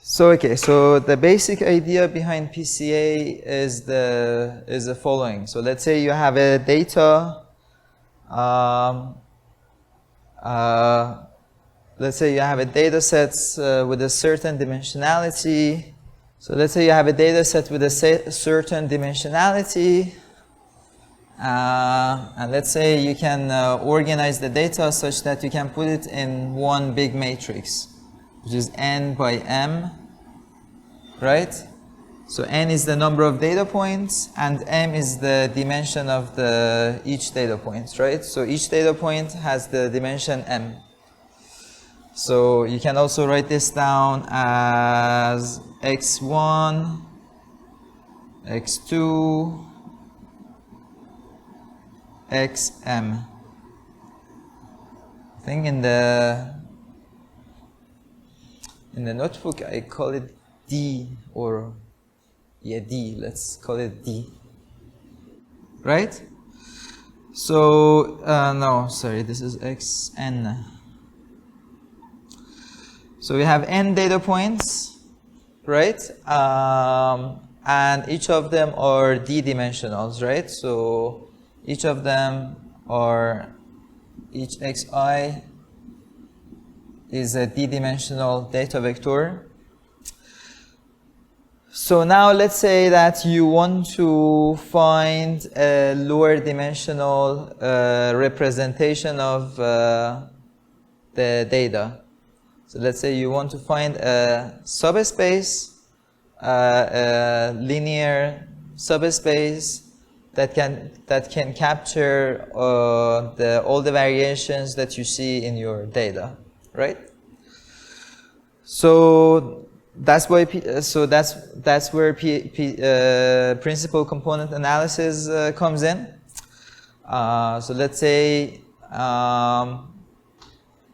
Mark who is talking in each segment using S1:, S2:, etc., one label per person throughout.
S1: So okay, so the basic idea behind PCA is the following. So let's say you have a data. Let's say you have a data set with a certain dimensionality. So let's say you have a data set with a certain dimensionality. And let's say you can organize the data such that you can put it in one big matrix, which is n by m, right? So n is the number of data points, and m is the dimension of each data point, right? So each data point has the dimension m. So you can also write this down as x1, x2, xm. I think in the notebook I call it D, or yeah, D, let's call it D, right? So no, sorry, this is xn. So we have n data points, right? And each of them are d-dimensionals, right? So each of them are, each xi is a d-dimensional data vector. So now let's say that you want to find a lower dimensional representation of the data. So let's say you want to find a subspace, a linear subspace that can capture all the variations that you see in your data, right? So that's why that's where principal component analysis comes in. So let's say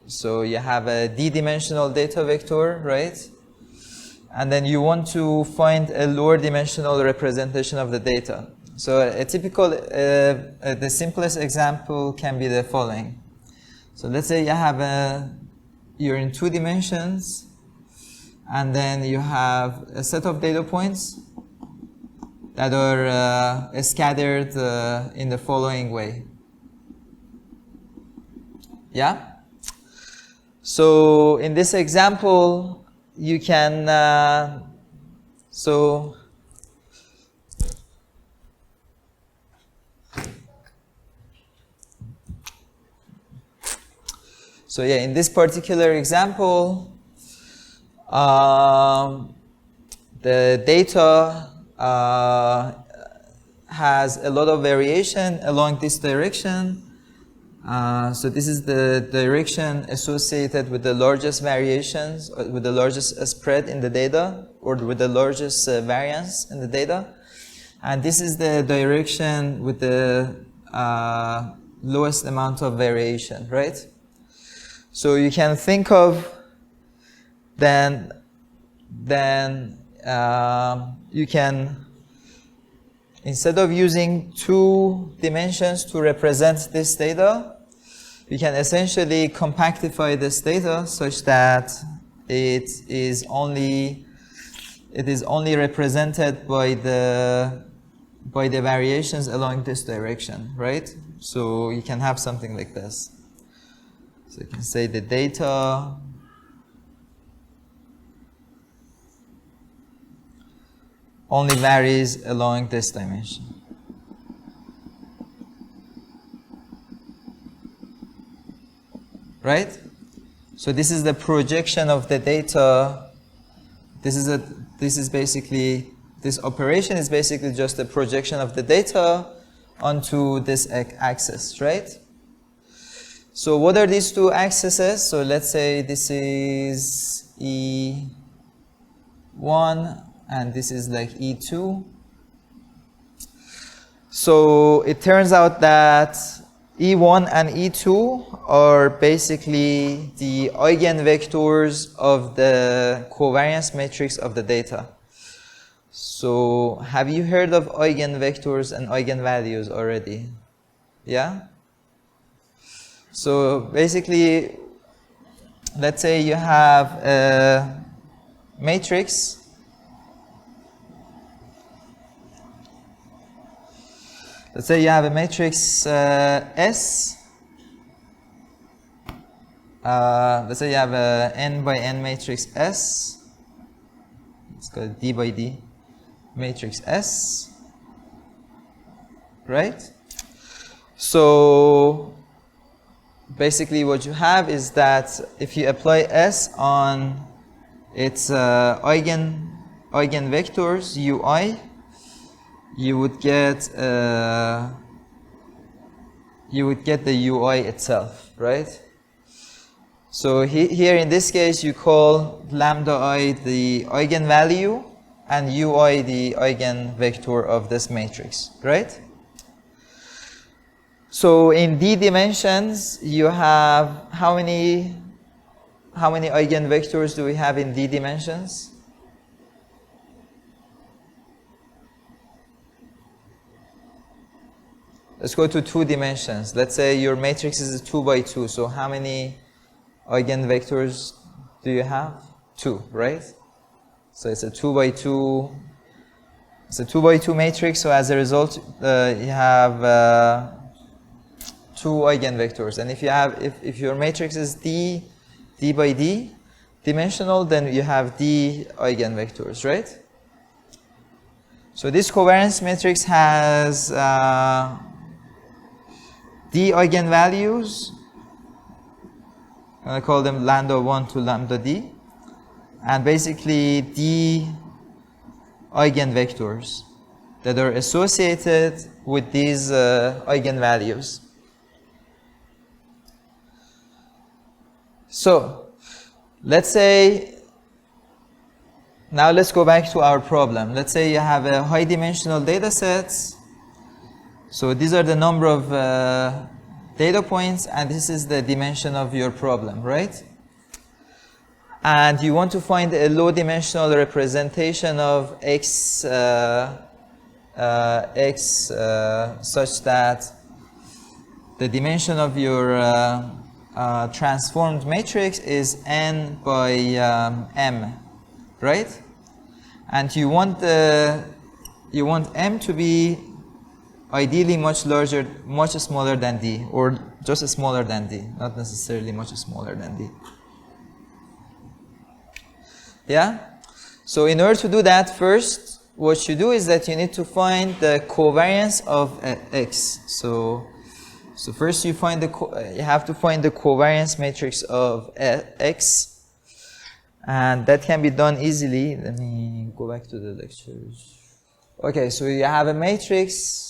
S1: so you have a d-dimensional data vector, right? And then you want to find a lower dimensional representation of the data. So a typical, the simplest example can be the following. So let's say you have you're in 2 dimensions, and then you have a set of data points that are scattered in the following way. Yeah? So in this example, you can, so yeah, in this particular example, the data has a lot of variation along this direction. So this is the direction associated with the largest variations, with the largest spread in the data, or with the largest variance in the data. And this is the direction with the lowest amount of variation, right? So you can think of then you can, instead of using 2 dimensions to represent this data, you can essentially compactify this data such that it is only represented by the variations along this direction, right? So you can have something like this. So you can say the data only varies along this dimension. Right? So this is the projection of the data. This operation is basically just a projection of the data onto this axis, right? So what are these 2 axes? So let's say this is E1 and this is like E2. So it turns out that E1 and E2 are basically the eigenvectors of the covariance matrix of the data. So have you heard of eigenvectors and eigenvalues already? Yeah? So basically, let's say you have matrix let's say you have a matrix S. Let's say you have a n by n matrix S. It's called D by D matrix S, right? So basically what you have is that if you apply S on its eigenvectors ui, you would get the ui itself, right? So here in this case you call lambda I the eigenvalue and ui the eigenvector of this matrix, right? So in D dimensions you have how many eigenvectors do we have in D dimensions? Let's go to 2 dimensions. Let's say your matrix is 2 by 2. So how many eigenvectors do you have? 2, right? So it's a 2 by 2. It's a 2 by 2 matrix. So as a result, you have 2 eigenvectors. And if your matrix is D by D dimensional, then you have D eigenvectors, right? So this covariance matrix has D eigenvalues. I call them lambda 1 to lambda D, and basically D eigenvectors that are associated with these eigenvalues. So let's say, now let's go back to our problem. Let's say you have a high dimensional data set. So these are the number of data points, and this is the dimension of your problem, right? And you want to find a low dimensional representation of x such that the dimension of your transformed matrix is n by m, right? And you want m to be ideally much smaller than D, or just smaller than D, not necessarily much smaller than D. Yeah? So in order to do that, first, what you do is that you need to find the covariance of X. So first you have to find the covariance matrix of X, and that can be done easily. Let me go back to the lectures. Okay, so you have a matrix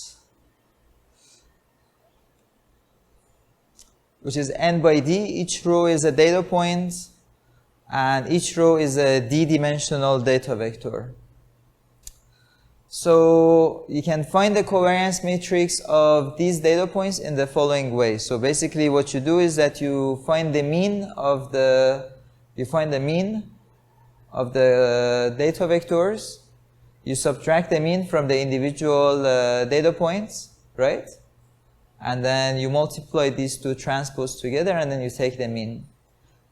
S1: which is n by D. Each row is a data point, and each row is a D-dimensional data vector. So you can find the covariance matrix of these data points in the following way. So basically what you do is that you find the mean of the data vectors. You subtract the mean from the individual data points, right? And then you multiply these two transpose together, and then you take the mean.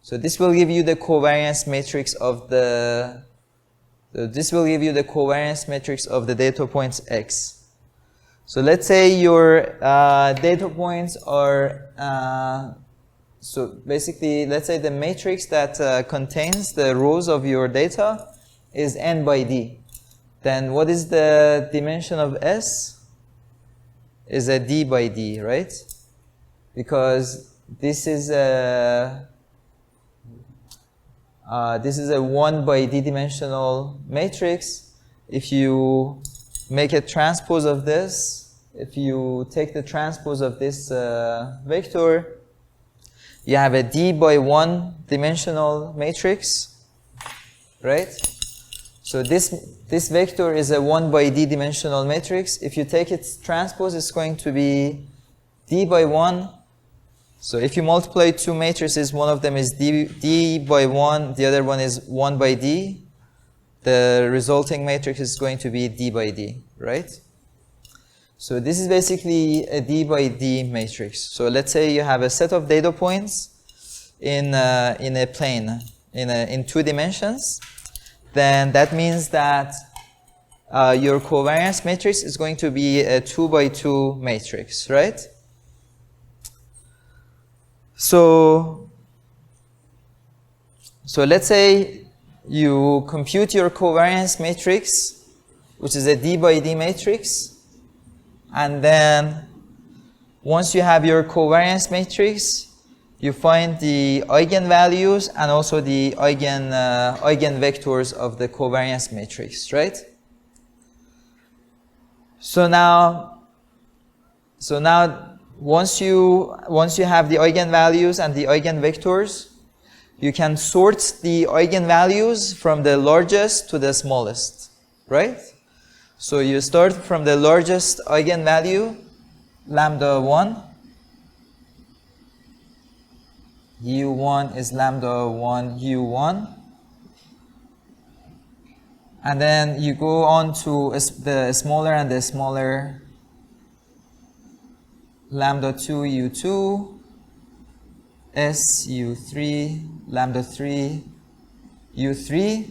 S1: So this will give you the covariance matrix of the data points X. So let's say your data points are so basically let's say the matrix that contains the rows of your data is n by D. Then what is the dimension of S? Is a D by D, right? Because this is a 1 by D dimensional matrix. If you make a transpose of this, if you take the transpose of this vector, you have a D by 1 dimensional matrix, right? So this vector is a 1 by D dimensional matrix. If you take its transpose, it's going to be D by 1. So if you multiply two matrices, one of them is D by 1, the other one is 1 by D. The resulting matrix is going to be D by D, right? So this is basically a D by D matrix. So let's say you have a set of data points in a plane, in 2 dimensions. then that means that your covariance matrix is going to be a 2 by 2 matrix, right? So let's say you compute your covariance matrix, which is a D by D matrix, and then once you have your covariance matrix, you find the eigenvalues and also the eigenvectors of the covariance matrix, right? So now once you have the eigenvalues and the eigenvectors, you can sort the eigenvalues from the largest to the smallest, right? So you start from the largest eigenvalue, lambda 1. U1 is lambda 1 U1. And then you go on to the smaller and the smaller, lambda 2 U2, S U3, lambda 3 U3.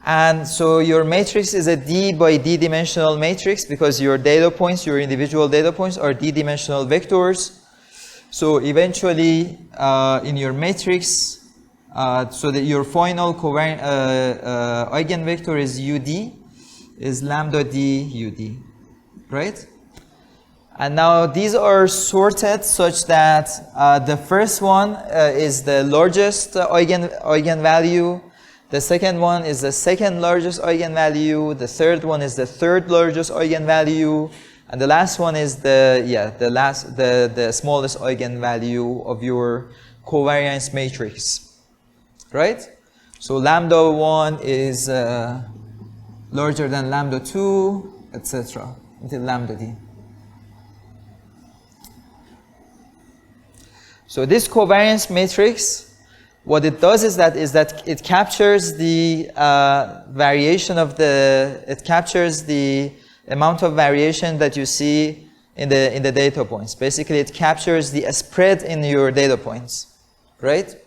S1: And so your matrix is a D by D dimensional matrix because your data points, your individual data points are D dimensional vectors. So eventually in your matrix, so that your final covariant eigenvector is UD, is lambda D UD, right? And now these are sorted such that the first one is the largest eigenvalue, the second one is the second largest eigenvalue, the third one is the third largest eigenvalue, and the last one is the smallest eigenvalue of your covariance matrix, right? So lambda 1 is larger than lambda 2, etc. until lambda d. So this covariance matrix, what it does is that it captures the variation of it captures the amount of variation that you see in the data points. Basically, it captures the spread in your data points, right?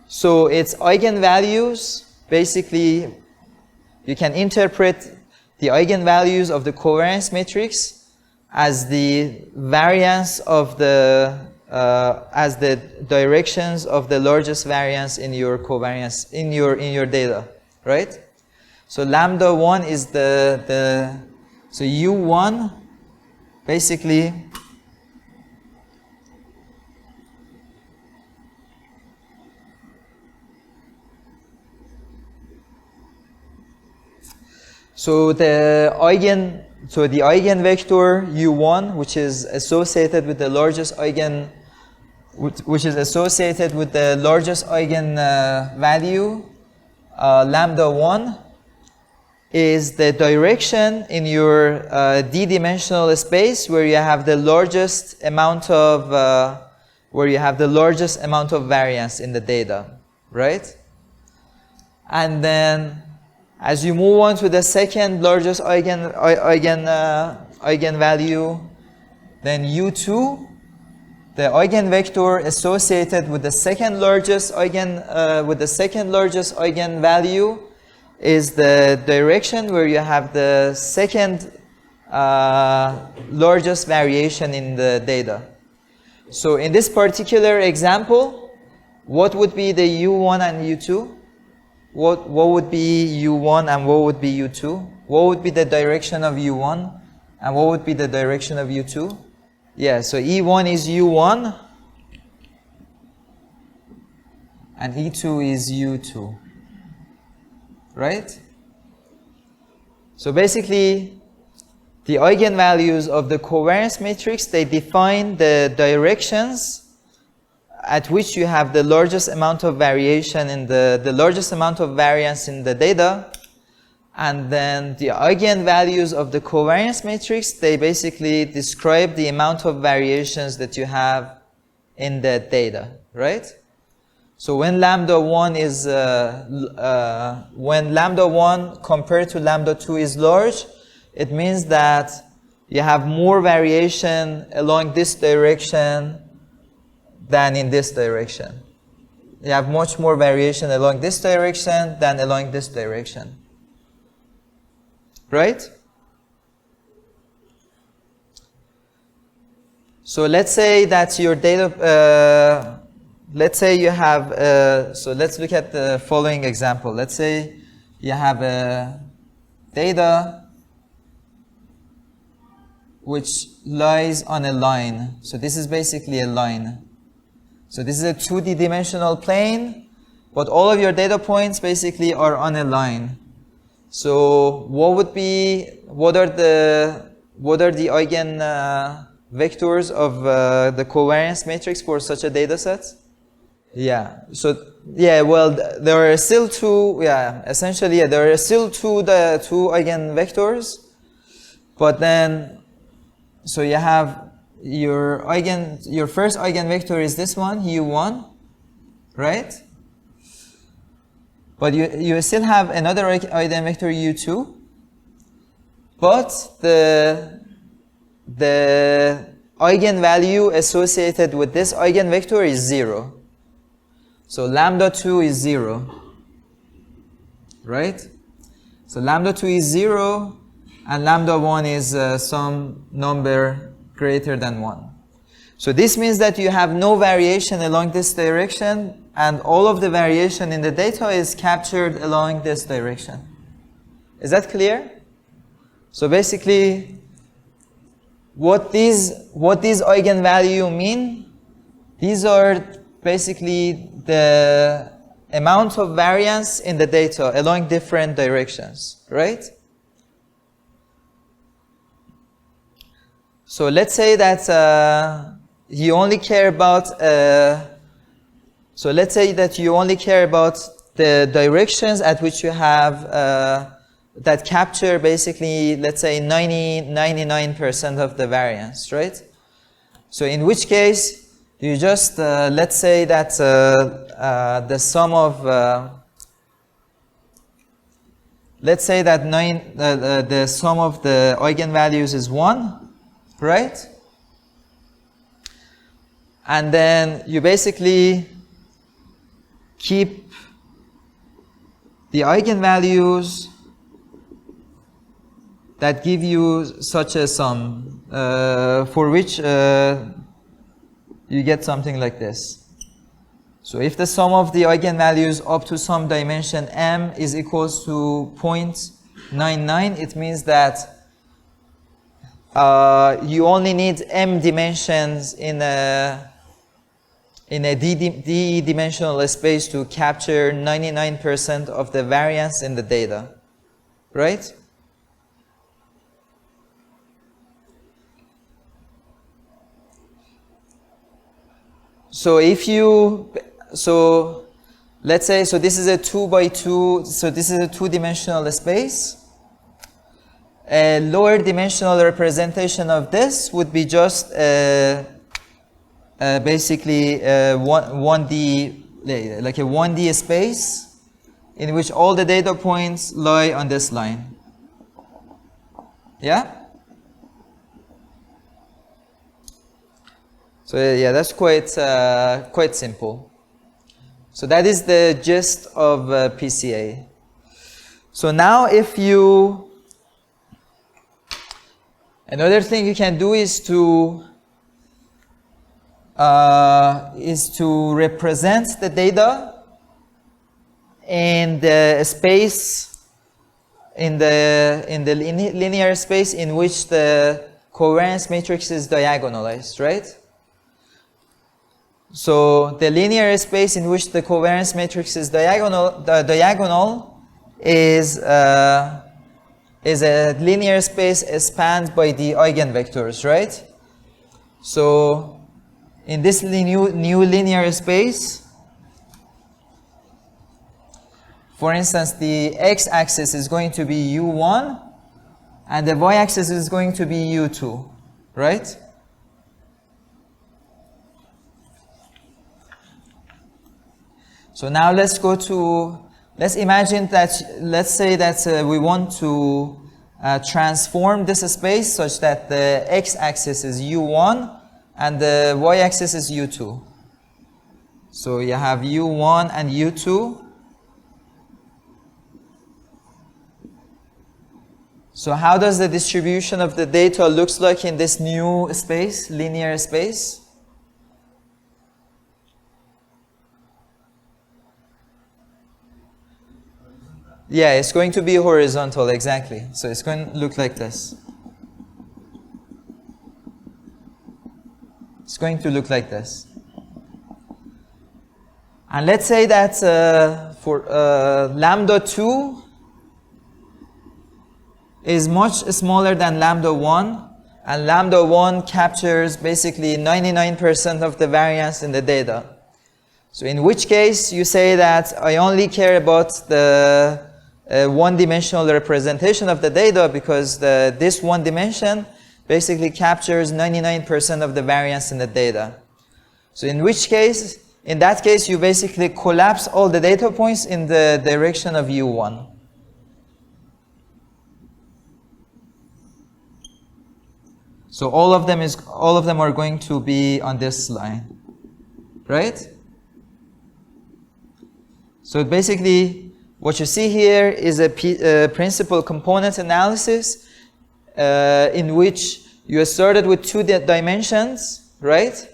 S1: So its eigenvalues, basically, you can interpret the eigenvalues of the covariance matrix as the variance of as the directions of the largest variance in your covariance in your data, right? So lambda 1 is so U1 basically so the eigenvector U1, which is associated with the largest eigen value, lambda 1, is the direction in your d-dimensional space where you have the largest amount of variance in the data, right? And then as you move on to the second largest eigenvalue, then U2, the eigenvector associated with the second largest eigenvalue is the direction where you have the second largest variation in the data. So in this particular example, what would be the U1 and U2? What would be U1 and what would be U2? What would be the direction of U1 and what would be the direction of U2? Yeah, so E1 is U1 and E2 is U2, right? So basically, the eigenvalues of the covariance matrix, they define the directions at which you have the largest amount of variation in the largest amount of variance in the data, and then the eigenvalues of the covariance matrix, they basically describe the amount of variations that you have in the data, right? So when lambda 1 is when lambda 1 compared to lambda 2 is large, it means that you have more variation along this direction than in this direction, you have much more variation along this direction than along this direction. Right? So let's say that your data, let's say you have, so let's look at the following example. Let's say you have a data which lies on a line. So this is basically a line. So this is a 2D dimensional plane, but all of your data points basically are on a line. So what are the eigen vectors of the covariance matrix for such a data set? Yeah. So yeah, well, there are still two. Yeah, essentially, yeah, there are still two eigenvectors, but then so you have your first eigenvector is this one, u1, right? But you still have another eigenvector u2, but the eigenvalue associated with this eigenvector is 0. So lambda 2 is 0, right? So lambda 2 is 0, and lambda 1 is some number greater than 1. So this means that you have no variation along this direction, and all of the variation in the data is captured along this direction. Is that clear? So basically, what these eigenvalue mean, these are basically the amount of variance in the data along different directions, right? So let's say that you only care about the directions at which you have that capture basically, let's say 99% of the variance, right? So in which case you just let's say that the sum of let's say that the sum of the eigenvalues is 1, right? And then you basically keep the eigenvalues that give you such a sum, for which you get something like this. So if the sum of the eigenvalues up to some dimension m is equals to 0.99, it means that you only need m dimensions in a d-dimensional space to capture 99% of the variance in the data, right? So if you, so let's say, so this is a 2x2, so this is a 2-dimensional space. A lower dimensional representation of this would be just basically 1D, like a 1D space in which all the data points lie on this line. Yeah? So yeah, that's quite simple. So that is the gist of PCA. So now if you, another thing you can do is to represent the data in the space, in the linear space in which the covariance matrix is diagonalized, right? So the linear space in which the covariance matrix is diagonal is a linear space spanned by the eigenvectors, right? So in this new linear space, for instance, the x-axis is going to be u1 and the y-axis is going to be u2, right? So now let's imagine that, let's say that we want to transform this space such that the x-axis is u1 and the y-axis is u2. So you have U1 and U2. So how does the distribution of the data looks like in this new space, linear space? Yeah, it's going to be horizontal, exactly. So it's going to look like this. It's going to look like this. And let's say that for lambda 2 is much smaller than lambda 1, and lambda 1 captures basically 99% of the variance in the data. So in which case you say that I only care about the one-dimensional representation of the data because this one dimension basically captures 99% of the variance in the data. So in which case, in that case, you basically collapse all the data points in the direction of U1. So all of them are going to be on this line, right? So basically, what you see here is a principal component analysis in which you started with two dimensions, right?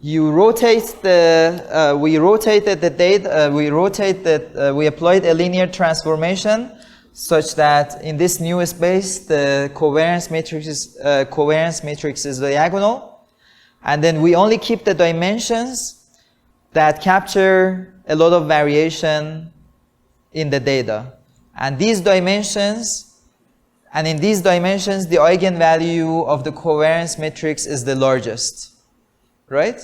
S1: You rotate we rotated the data, we applied a linear transformation such that in this new space, the covariance matrix is diagonal. And then we only keep the dimensions that capture a lot of variation in the data. And in these dimensions, the eigenvalue of the covariance matrix is the largest, right?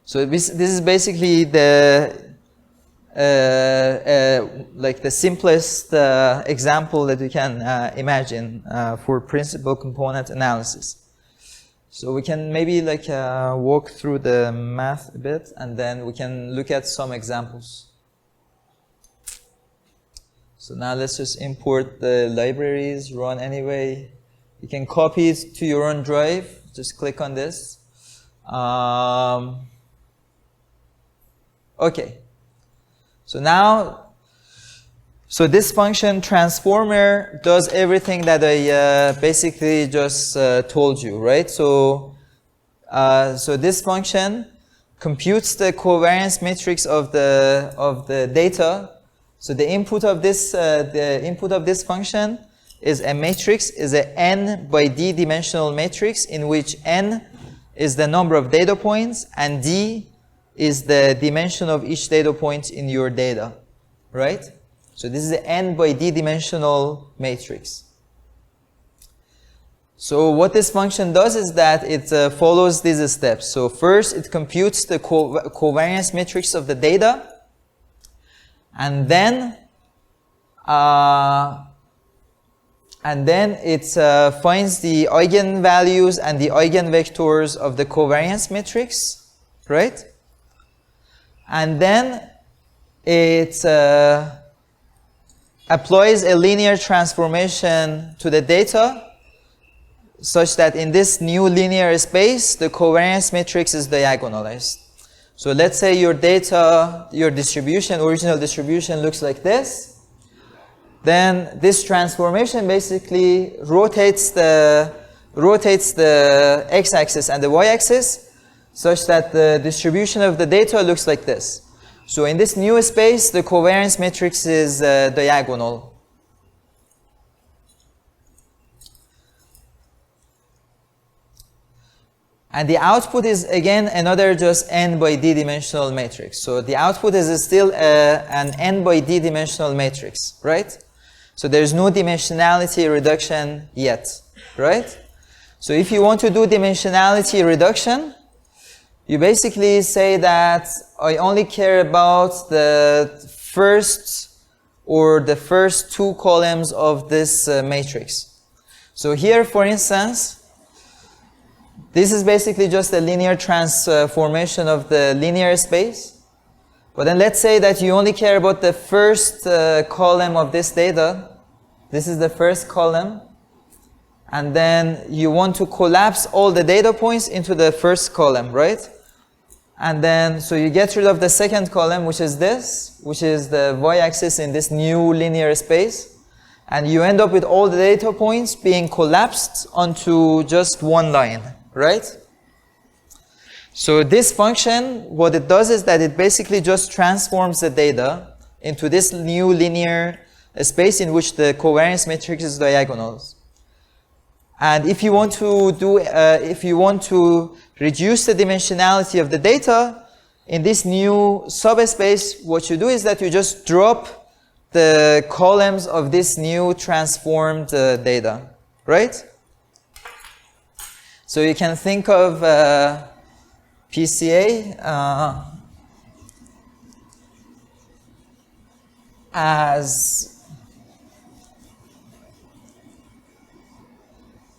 S1: So this is basically the like the simplest example that you can imagine for principal component analysis. So we can maybe like walk through the math a bit, and then we can look at some examples. So now let's just import the libraries, run anyway. You can copy it to your own drive. Just click on this. Okay. So now, this function transformer does everything that I basically just told you, right? So this function computes the covariance matrix of the data. So the input of this function is a matrix, is a n by d dimensional matrix in which n is the number of data points and d is the dimension of each data point in your data, right? So this is the n by d dimensional matrix. So what this function does is that it follows these steps. So first it computes the covariance matrix of the data, and then it finds the eigenvalues and the eigenvectors of the covariance matrix, right? And then it applies a linear transformation to the data such that in this new linear space, the covariance matrix is diagonalized. So let's say your data, your distribution, original distribution looks like this. Then this transformation basically rotates the x-axis and the y-axis such that the distribution of the data looks like this. So in this new space, the covariance matrix is diagonal. And the output is again another just n by d dimensional matrix. So the output is still an n by d dimensional matrix, right? So there's no dimensionality reduction yet, right? So if you want to do dimensionality reduction, you basically say that I only care about the first two columns of this matrix. So here, for instance, this is basically just a linear transformation of the linear space. But then let's say that you only care about the first column of this data. This is the first column. And then you want to collapse all the data points into the first column, right? And then, so you get rid of the second column, which is this, which is the y-axis in this new linear space. And you end up with all the data points being collapsed onto just one line, right? So this function, what it does is that it basically just transforms the data into this new linear space in which the covariance matrix is diagonals. And if you want to reduce the dimensionality of the data in this new subspace, what you do is that you just drop the columns of this new transformed data, right? So you can think of PCA as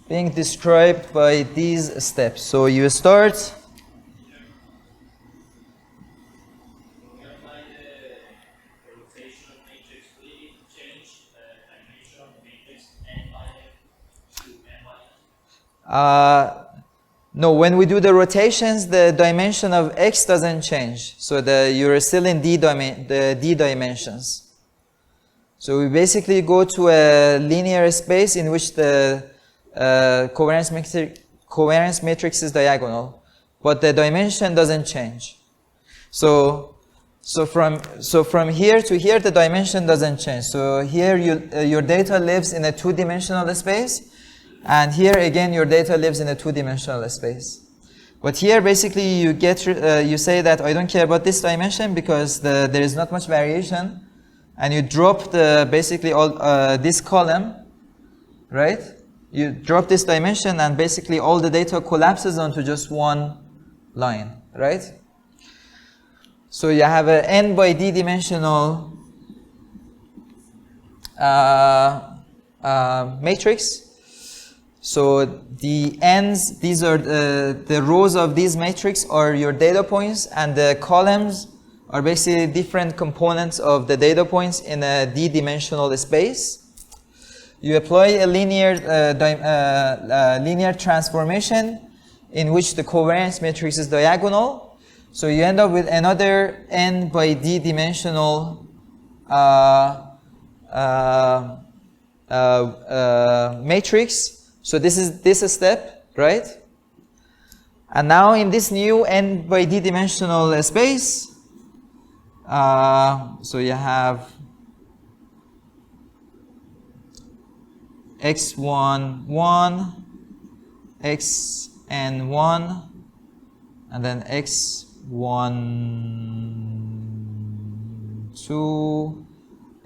S1: being described by these steps. So you start. No, when we do the rotations, the dimension of x doesn't change. So you're still in the d dimensions. So we basically go to a linear space in which the covariance matrix is diagonal, but the dimension doesn't change. So from here to here, the dimension doesn't change. So here your data lives in a two-dimensional space, and here again your data lives in a two-dimensional space. But here basically you say that I don't care about this dimension because there is not much variation, and you drop basically all this column, right? You drop this dimension and basically all the data collapses onto just one line, right? So you have an n by d dimensional matrix. So the n's, these are the rows of these matrix are your data points, and the columns are basically different components of the data points in a d-dimensional space. You apply a linear transformation in which the covariance matrix is diagonal. So you end up with another n by d dimensional matrix. So this is this step, right? And now in this new n by d dimensional space, so you have x1, 1, xn1, and then x1, 2,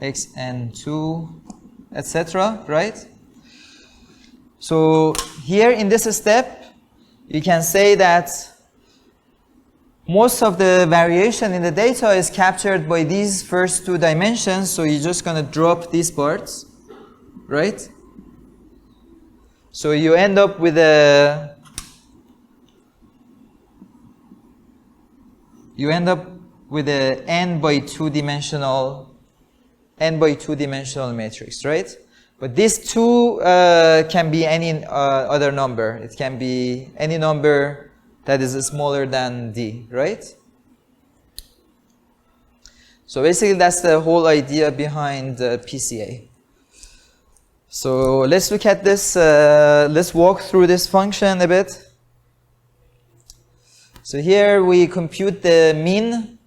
S1: xn2, etc., right? So here in this step, you can say that most of the variation in the data is captured by these first two dimensions, so you're just going to drop these parts, right? So you end up with a n by two dimensional matrix, right? But this 2 can be any other number. It can be any number that is smaller than d, right? So basically that's the whole idea behind PCA. So let's look at this, let's walk through this function a bit. So here we compute the mean.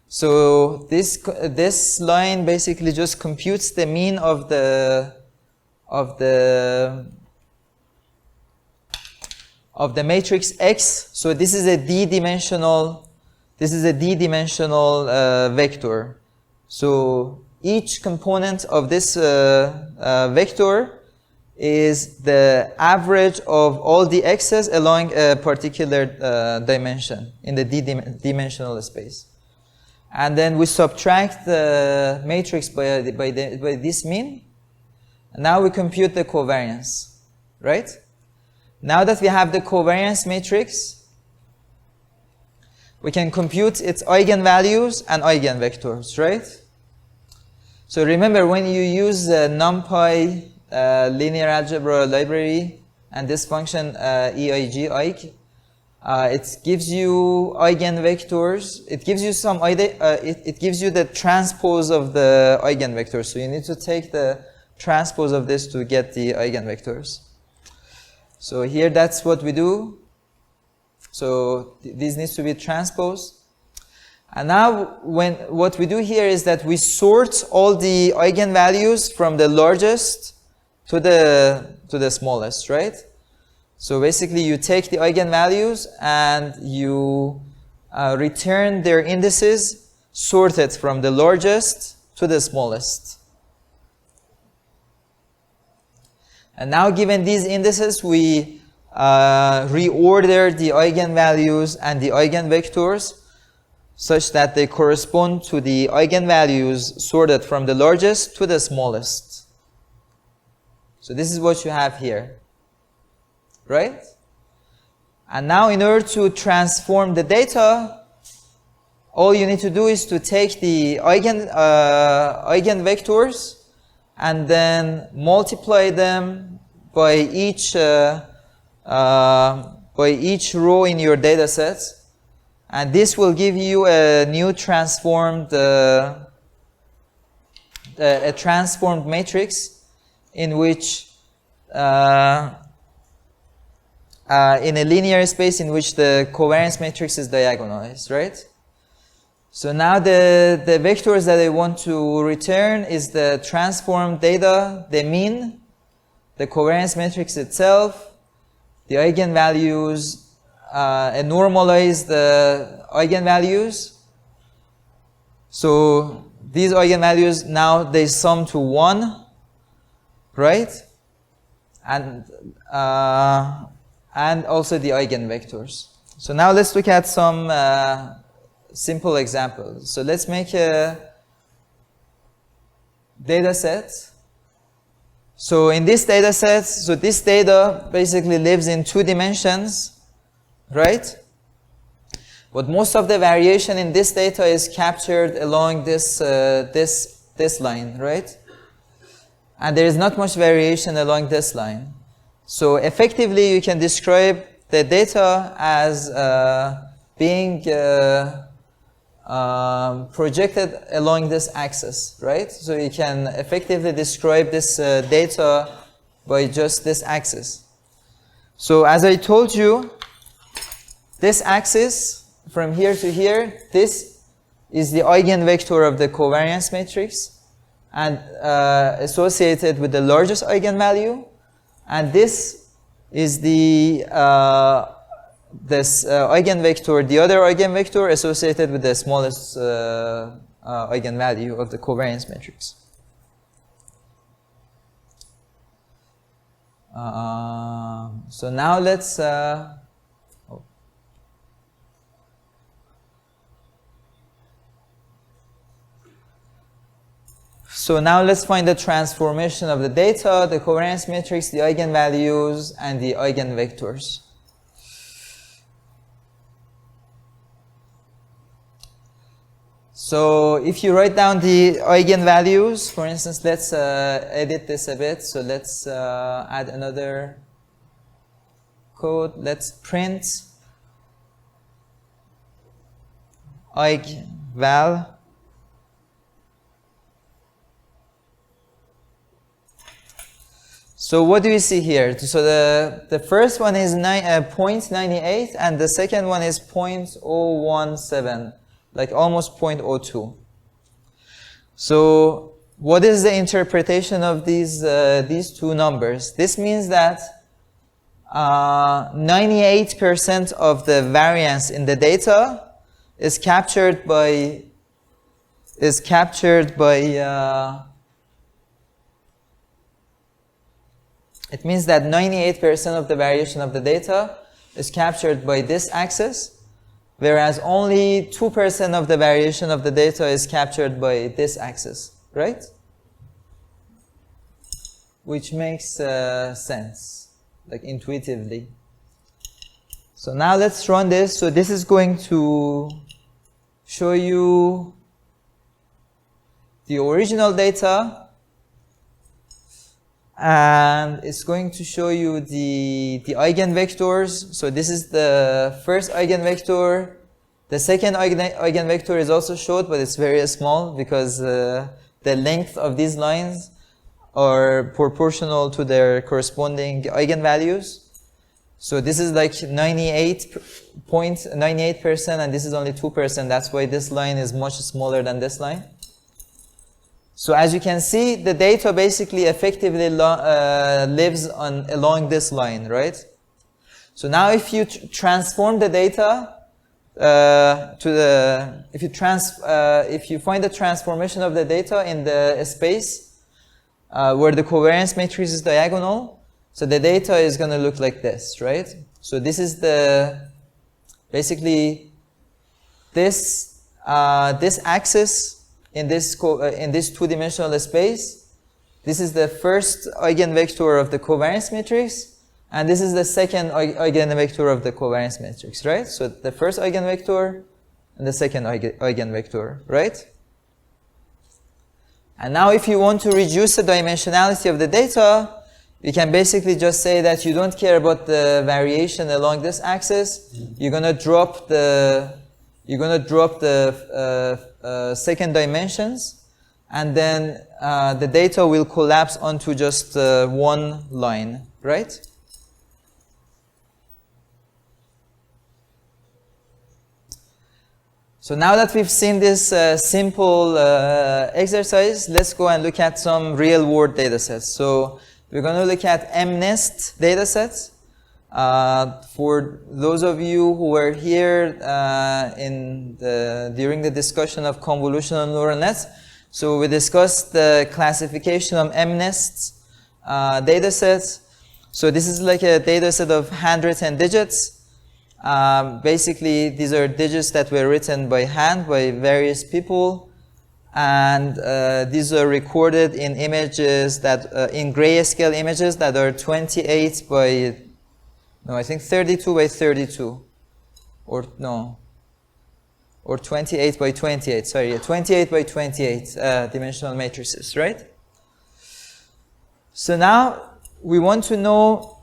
S1: So this line basically just computes the mean of the matrix X. So this is a d-dimensional vector. So each component of this vector is the average of all the x's along a particular dimension in the d-dimensional space. And then we subtract the matrix by this mean. Now we compute the covariance, right? Now that we have the covariance matrix, we can compute its eigenvalues and eigenvectors, right? So remember, when you use NumPy linear algebra library and this function EIG, It gives you eigenvectors. It gives you some it gives you the transpose of the eigenvectors. So you need to take the transpose of this to get the eigenvectors. So here that's what we do. So this needs to be transposed. And now what we do here is that we sort all the eigenvalues from the largest to the smallest, right? So basically you take the eigenvalues and you return their indices sorted from the largest to the smallest. And now given these indices, we reorder the eigenvalues and the eigenvectors such that they correspond to the eigenvalues sorted from the largest to the smallest. So this is what you have here, right? And now in order to transform the data, all you need to do is to take the eigenvectors and then multiply them by each row in your data set. And this will give you a new transformed transformed matrix in which in a linear space in which the covariance matrix is diagonalized, right? So now the vectors that I want to return is the transformed data, the mean, the covariance matrix itself, the eigenvalues, and normalize the eigenvalues. So these eigenvalues now they sum to 1, right? And also the eigenvectors. So now let's look at some simple examples. So let's make a data set. So in this data set, so this data basically lives in 2 dimensions, right? But most of the variation in this data is captured along this this line, right? And there is not much variation along this line. So effectively, you can describe the data as being projected along this axis, right? So you can effectively describe this data by just this axis. So as I told you, this axis from here to here, this is the eigenvector of the covariance matrix and associated with the largest eigenvalue, and this is the eigenvector, the other eigenvector associated with the smallest eigenvalue of the covariance matrix. So now let's So now let's find the transformation of the data, the covariance matrix, the eigenvalues, and the eigenvectors. So if you write down the eigenvalues, for instance, let's edit this a bit. So let's add another code. Let's print eigenval. So what do you see here? So the first one is 0.98 and the second one is 0.017, like almost 0.02. So what is the interpretation of these two numbers? This means that 98% of the variance in the data is captured by it means that 98% of the variation of the data is captured by this axis, whereas only 2% of the variation of the data is captured by this axis, right? Which makes sense, like intuitively. So now let's run this. So this is going to show you the original data And it's going to show you the eigenvectors. So this is the first eigenvector. The second eigenvector is also showed, but it's very small because the length of these lines are proportional to their corresponding eigenvalues. So this is like 98.98%, and this is only 2%. That's why this line is much smaller than this line. So as you can see, the data basically effectively lives along this line, right? So now if you transform the data if you find the transformation of the data in the space where the covariance matrix is diagonal, so the data is going to look like this, right? So this is basically this axis in this two-dimensional space. This is the first eigenvector of the covariance matrix, and this is the second eigenvector of the covariance matrix, right? So the first eigenvector and the second eigenvector, right? And now if you want to reduce the dimensionality of the data, you can basically just say that you don't care about the variation along this axis. You're gonna drop the second dimensions, and then the data will collapse onto just one line, right? So now that we've seen this simple exercise, let's go and look at some real-world data sets. So we're going to look at MNIST data sets. For those of you who were here during the discussion of convolutional neural nets, so we discussed the classification of MNIST data sets. So this is like a data set of handwritten digits. Basically, these are digits that were written by hand by various people, and these are recorded in images that in grayscale images that are 28 by no, I think 32 by 32, or 28 by 28. Sorry, yeah, 28 by 28 dimensional matrices, right? So now we want to know.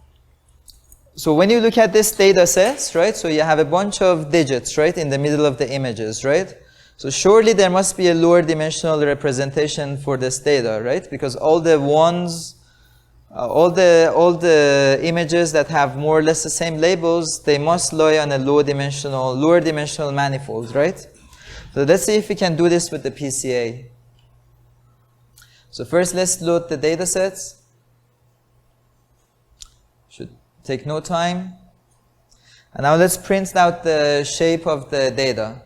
S1: So when you look at this data sets, right? So you have a bunch of digits, right, in the middle of the images, right? So surely there must be a lower dimensional representation for this data, right? Because all the ones, all the images that have more or less the same labels, they must lie on a lower dimensional manifold, right? So let's see if we can do this with the PCA. So first, let's load the data sets. Should take no time. And now let's print out the shape of the data.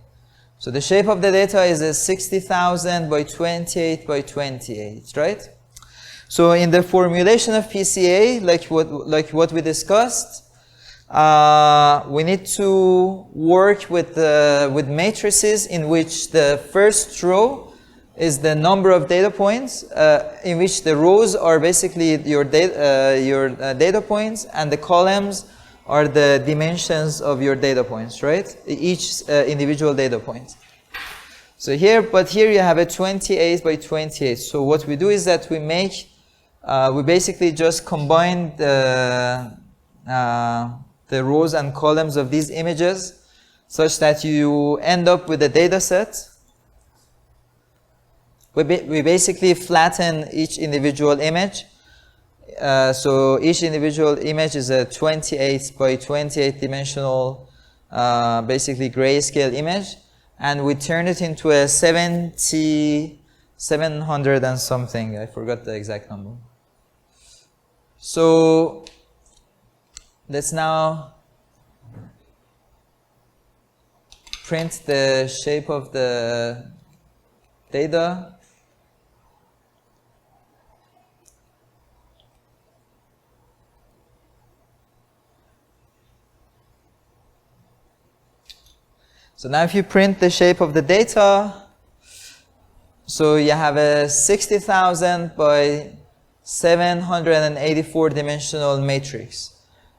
S1: So the shape of the data is a 60,000 by 28 by 28, right? So in the formulation of PCA, like what we discussed, we need to work with matrices in which the first row is the number of data points, in which the rows are basically your data points, and the columns are the dimensions of your data points, right? Each individual data point. So here you have a 28 by 28. So what we do is that we basically just combine the rows and columns of these images such that you end up with a data set. We basically flatten each individual image. So each individual image is a 28 by 28 dimensional, basically grayscale image, and we turn it into a 700 and something. I forgot the exact number. So let's now print the shape of the data. So now if you print the shape of the data, so you have a 60,000 by 784 dimensional matrix.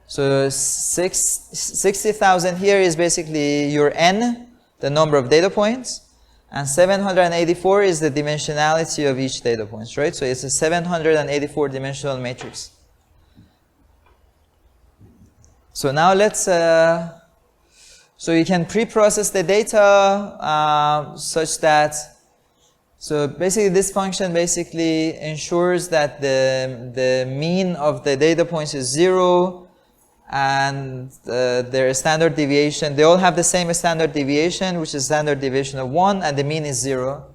S1: So 60,000 here is basically your n, the number of data points, And 784 is the dimensionality of each data point, right? So it's a 784 dimensional matrix. So now let's, so you can pre-process the data such that, so basically this function basically ensures that the mean of the data points is 0 and their standard deviation, they all have the same standard deviation, which is standard deviation of 1, and the mean is 0.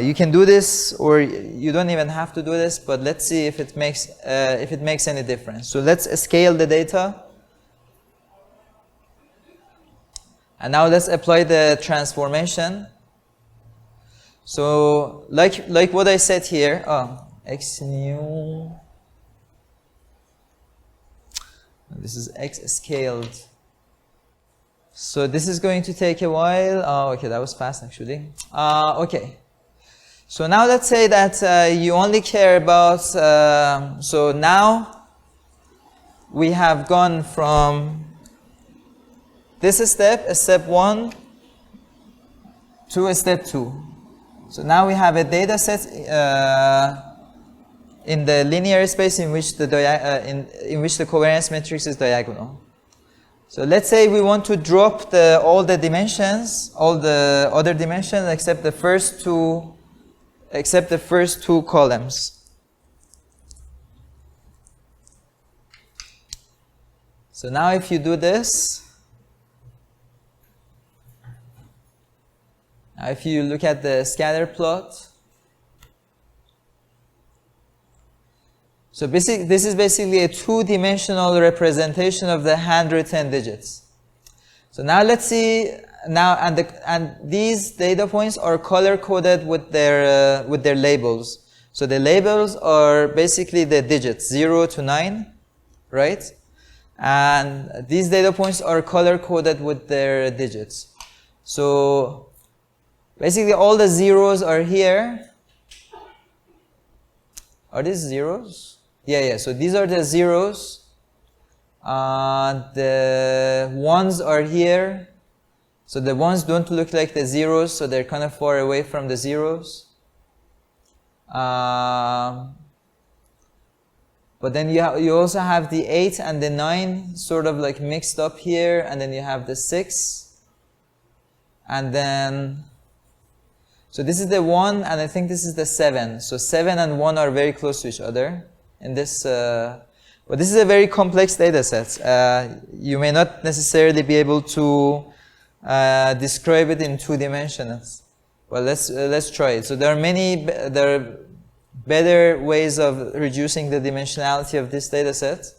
S1: You can do this, or you don't even have to do this, but let's see if it makes any difference. So let's scale the data. And now let's apply the transformation. So like what I said here, x new, this is x scaled. So this is going to take a while. Oh, okay, that was fast actually. Okay. So now let's say that you only care about, so now we have gone from this step 1, to step 2. So now we have a data set in the linear space in which the covariance matrix is diagonal. So let's say we want to drop all the dimensions, all the other dimensions except the first two columns. So now if you do this, now if you look at the scatter plot, so this is basically a two-dimensional representation of the handwritten digits. So now let's see, and these data points are color-coded with their labels. So the labels are basically the digits 0 to 9, right? And these data points are color-coded with their digits. So basically all the zeros are here. Are these zeros? Yeah, so these are the zeros. The ones are here. So the ones don't look like the zeros, so they're kind of far away from the zeros. But then you also have the 8 and the 9 sort of like mixed up here, and then you have the 6. And then, so this is the 1, and I think this is the 7. So 7 and 1 are very close to each other in this, but this is a very complex data set. You may not necessarily be able to describe it in 2 dimensions. Well, let's try it. So there are better ways of reducing the dimensionality of this data set.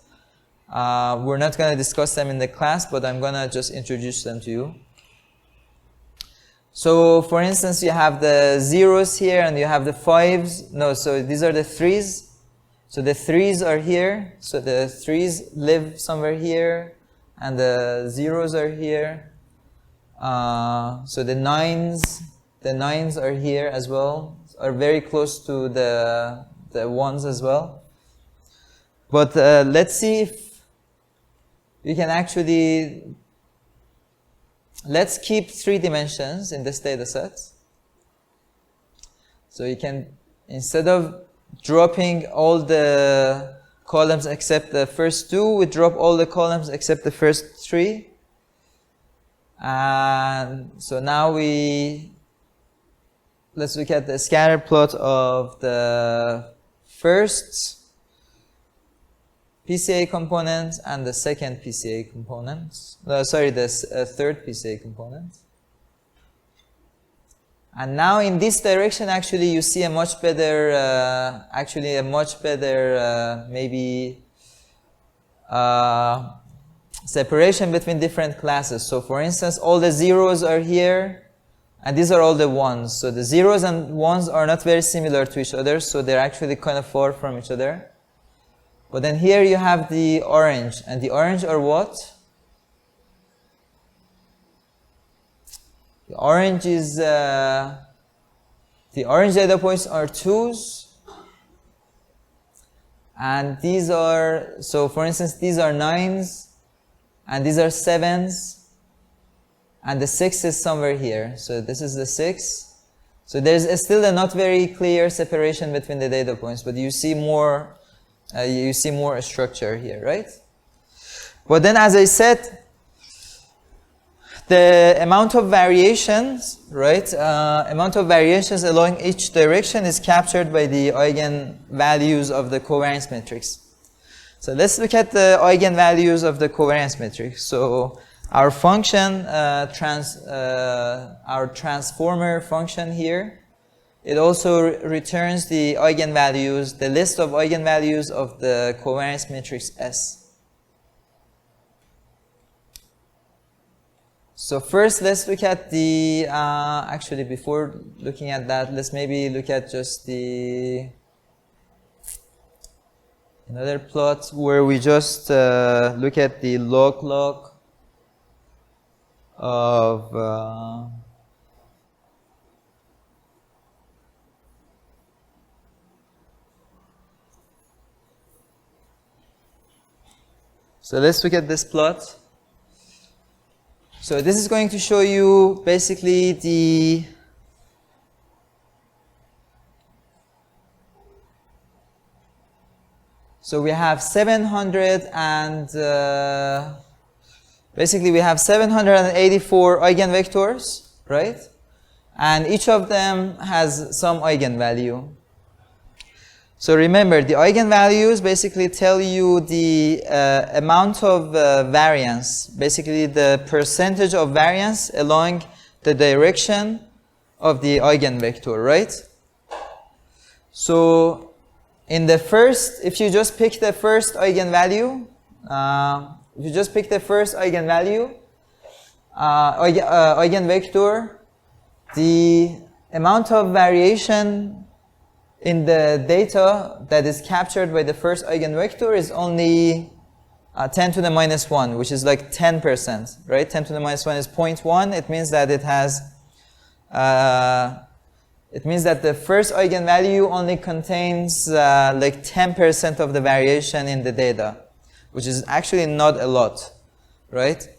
S1: We're not going to discuss them in the class, but I'm going to just introduce them to you. So for instance, you have the zeros here and you have the 5s. No, so these are the 3s. So the 3s are here. So the 3s live somewhere here, and the zeros are here. So the 9s are here as well, are very close to the 1s as well. But let's see if we can actually, let's keep 3 dimensions in this data set. So you can, instead of dropping all the columns except the first 2, we drop all the columns except the first 3. And so now let's look at the scatter plot of the first PCA component and the second PCA component. No, sorry, the third PCA component. And now in this direction, actually, you see a much better, maybe separation between different classes. So for instance, all the zeros are here, and these are all the 1s. So the zeros and 1s are not very similar to each other, so they're actually kind of far from each other. But then here you have the orange, and the orange are what? The orange is, the orange data points are 2s. And these are, so for instance, these are 9s, and these are 7s. and the 6 is somewhere here. So this is the 6. So there's still a not very clear separation between the data points, but you see more structure here, right? But then, as I said, the amount of variations, right? Amount of variations along each direction is captured by the eigenvalues of the covariance matrix. So let's look at the eigenvalues of the covariance matrix. So our function, our transformer function here, it also returns the eigenvalues, the list of eigenvalues of the covariance matrix S. So first, let's look at the, actually before looking at that, let's maybe look at just the, another plot where we just look at the log of, so let's look at this plot. So this is going to show you basically the so we have 700 and basically we have 784 eigenvectors, right? And each of them has some eigenvalue. So remember, the eigenvalues basically tell you the amount of variance, basically the percentage of variance along the direction of the eigenvector, right? So in the first, if you just pick the first eigenvalue, eigenvector, the amount of variation in the data that is captured by the first eigenvector is only 10 to the minus 1, which is like 10%, right? 10 to the minus 1 is 0.1. It means that it has, it means that the first eigenvalue only contains like 10% of the variation in the data, which is actually not a lot, right?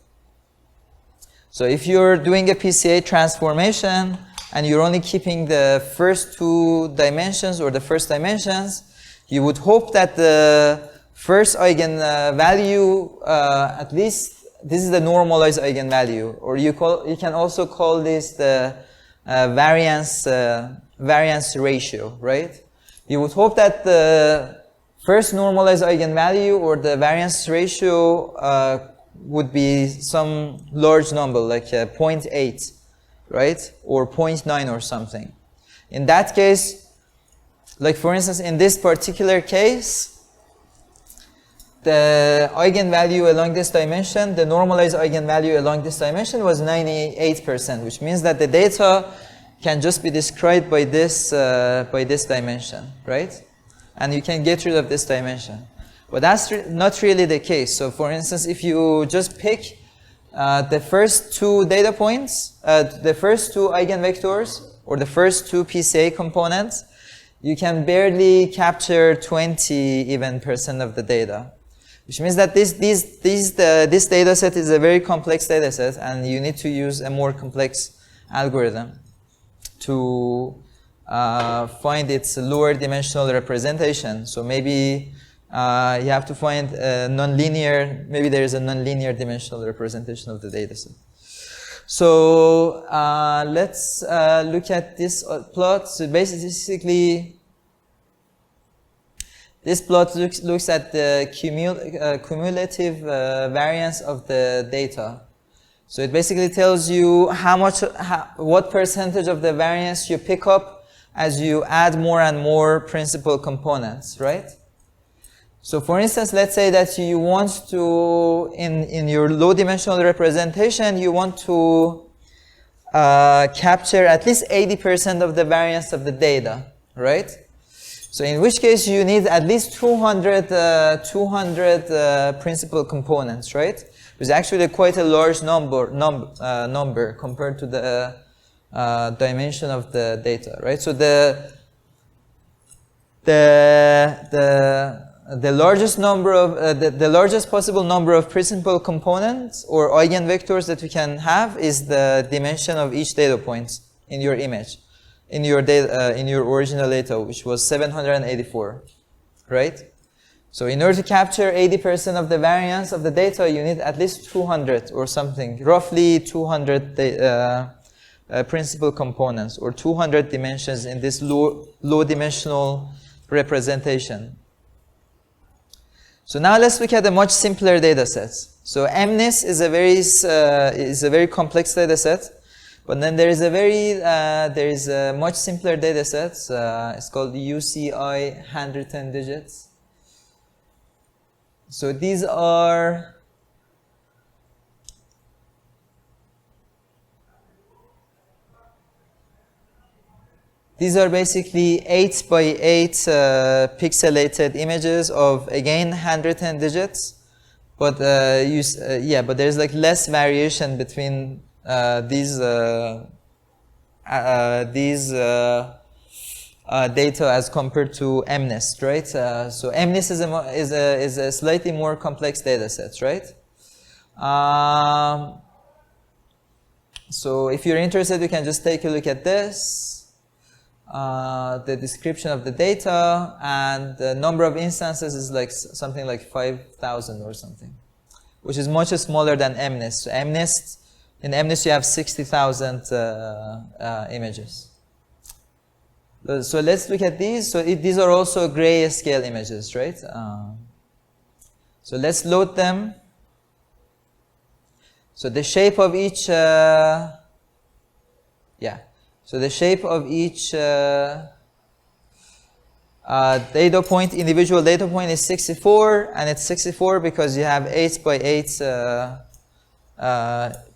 S1: So if you're doing a PCA transformation, and you're only keeping the first two dimensions or the first dimensions, you would hope that the first eigenvalue, at least this is the normalized eigenvalue, or you can also call this the variance ratio, right? You would hope that the first normalized eigenvalue or the variance ratio would be some large number, like 0.8. Right? Or 0.9 or something. In that case, like for instance, in this particular case, the eigenvalue along this dimension, the normalized eigenvalue along this dimension was 98%, which means that the data can just be described by this dimension, right? And you can get rid of this dimension. But that's not really the case. So for instance, if you just pick the first two data points, the first two eigenvectors, or the first two PCA components, you can barely capture 20% of the data. Which means that this data set is a very complex data set, and you need to use a more complex algorithm to find its lower dimensional representation. So maybe you have to find a nonlinear, maybe there is a nonlinear dimensional representation of the dataset. So let's look at this plot. So basically, this plot looks at the cumulative variance of the data. So it basically tells you what percentage of the variance you pick up as you add more and more principal components, right? So for instance, let's say that you want to, in your low dimensional representation, you want to capture at least 80% of the variance of the data, right? So in which case you need at least 200 principal components, right? Which is actually quite a large number compared to the dimension of the data, right? So the largest number of the largest possible number of principal components or eigenvectors that we can have is the dimension of each data point in your image, in your original data, which was 784, right? So in order to capture 80% of the variance of the data, you need at least 200 or something, roughly 200 principal components or 200 dimensions in this low dimensional representation. So now let's look at a much simpler data set. So MNIST is a very complex data set, but then there is a much simpler data set. It's called UCI handwritten digits. So these are basically 8 by 8 pixelated images of, again, handwritten digits, but but there's like less variation between these data as compared to MNIST, right? So MNIST is a slightly more complex data set, right? So if you're interested, you can just take a look at this. The description of the data, and the number of instances is like something like 5,000 or something, which is much smaller than MNIST. So in MNIST you have 60,000 images. So let's look at these. So these are also grayscale images, right? So let's load them. So the shape of each So the shape of each data point, individual data point, is 64, and it's 64 because you have 8 by 8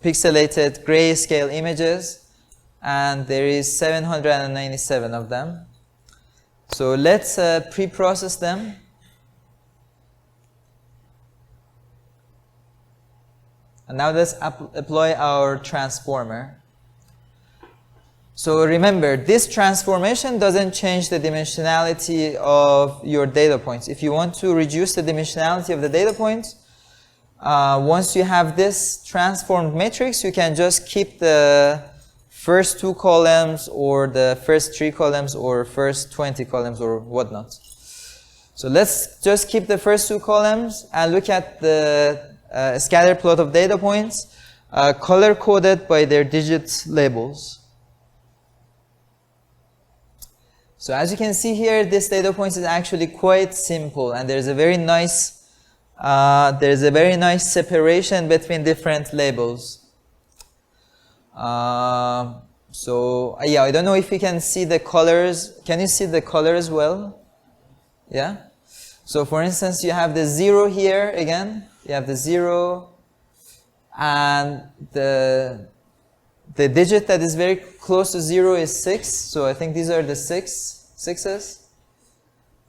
S1: pixelated grayscale images, and there is 797 of them. So let's pre-process them. And now let's apply our transformer. So remember, this transformation doesn't change the dimensionality of your data points. If you want to reduce the dimensionality of the data points, once you have this transformed matrix, you can just keep the first 2 columns or the first 3 columns or first 20 columns or whatnot. So let's just keep the first 2 columns and look at the scatter plot of data points color-coded by their digit labels. So as you can see here, this data point is actually quite simple, and there's a very nice separation between different labels. So yeah, I don't know if you can see the colors. Can you see the colors well? Yeah. So for instance, you have the 0 here again. You have the 0, and the digit that is very close to 0 is 6, so I think these are the sixes.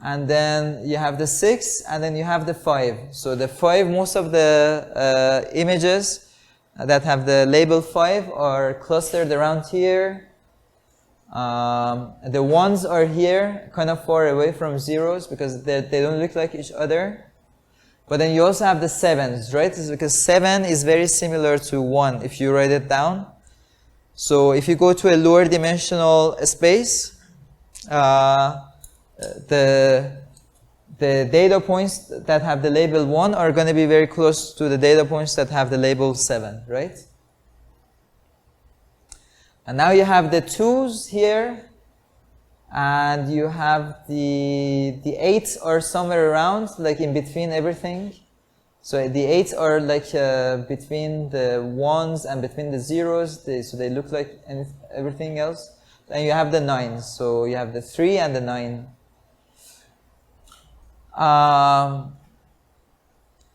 S1: And then you have the 6, and then you have the 5. So the 5, most of the images that have the label 5 are clustered around here. The 1s are here, kind of far away from 0s because they don't look like each other. But then you also have the 7s, right? It's because 7 is very similar to 1 if you write it down. So if you go to a lower dimensional space, the data points that have the label 1 are going to be very close to the data points that have the label 7, right? And now you have the 2s here, and you have the 8s are somewhere around, like in between everything. So the 8s are like between the 1s and between the 0s, so they look like everything else. And you have the 9s, so you have the 3 and the 9.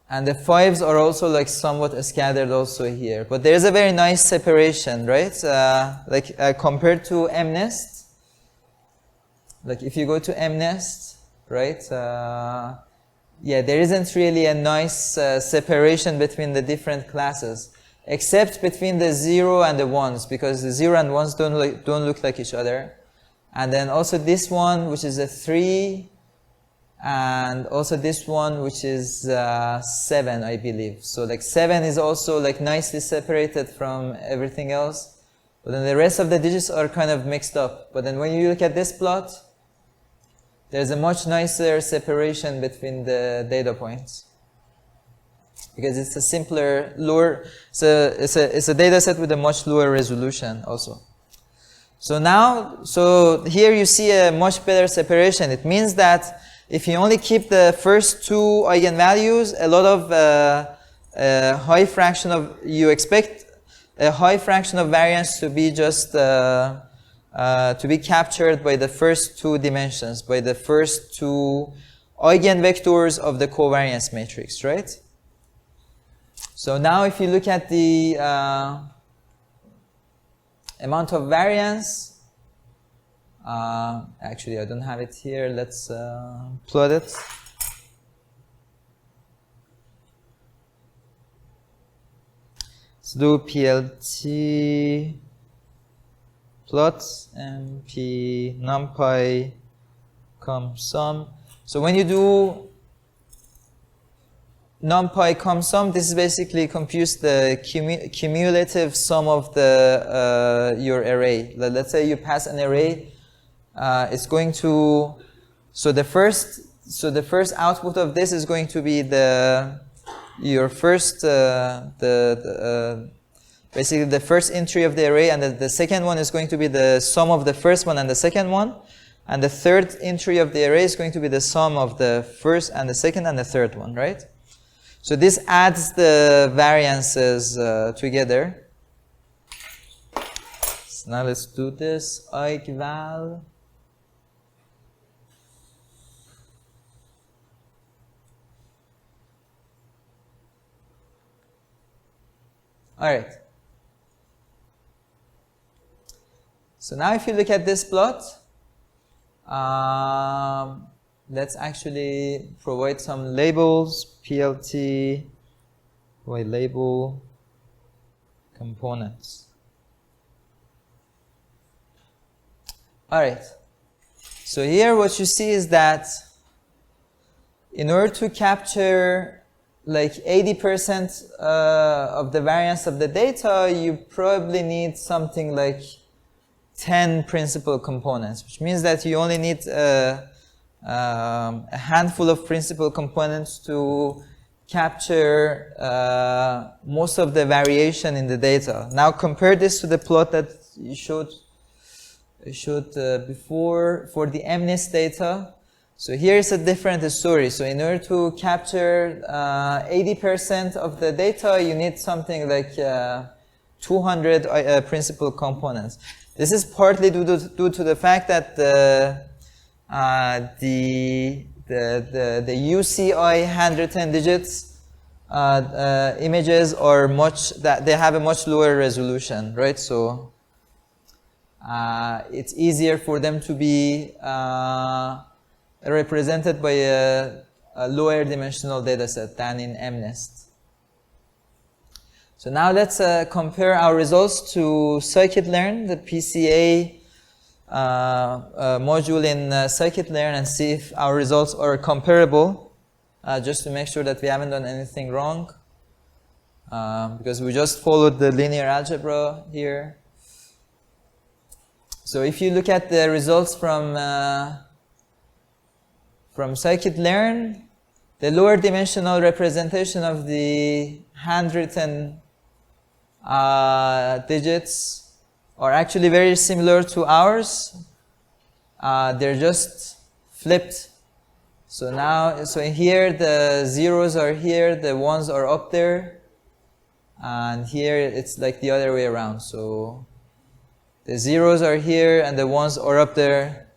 S1: And the 5s are also like somewhat scattered also here. But there's a very nice separation, right? Compared to MNIST. Like if you go to MNIST, right? Yeah, there isn't really a nice separation between the different classes, except between the 0 and the 1s, because the 0 and 1s don't look like each other. And then also this one, which is a 3, and also this one, which is 7, I believe. So like 7 is also like nicely separated from everything else, but then the rest of the digits are kind of mixed up. But then when you look at this plot, there's a much nicer separation between the data points, because it's a simpler, lower, it's a data set with a much lower resolution also. So now, so here you see a much better separation. It means that if you only keep the first 2 eigenvalues, a lot of high fraction of, you expect a high fraction of variance to be just to be captured by the first 2 dimensions, by the first 2 eigenvectors of the covariance matrix, right? So now if you look at the amount of variance, actually I don't have it here, let's plot it. Let's do PLT plots MP numpy com sum. So when you do numpy com sum, this is basically computes the cumulative sum of the your array. Let's say you pass an array, it's going to, so the first output of this is going to be your first basically the first entry of the array, and the second one is going to be the sum of the first one and the second one, and the third entry of the array is going to be the sum of the first and the second and the third one, right? So this adds the variances together. So now let's do this. Eigenval. All right. So now if you look at this plot, let's actually provide some labels. PLT by label components. All right. So here what you see is that in order to capture like 80% of the variance of the data, you probably need something like 10 principal components, which means that you only need a handful of principal components to capture most of the variation in the data. Now compare this to the plot that you showed before for the MNIST data. So here is a different story. So in order to capture 80% of the data, you need something like 200 principal components. This is partly due to the fact that the UCI 110 digits images are they have a much lower resolution, right? So it's easier for them to be represented by a lower dimensional data set than in MNIST. So now let's compare our results to scikit-learn, the PCA module in scikit-learn, and see if our results are comparable, just to make sure that we haven't done anything wrong, because we just followed the linear algebra here. So if you look at the results from scikit-learn, the lower dimensional representation of the handwritten digits are actually very similar to ours. They're just flipped. So now, so here the zeros are here, the ones are up there, and here it's like the other way around. So the zeros are here and the ones are up there,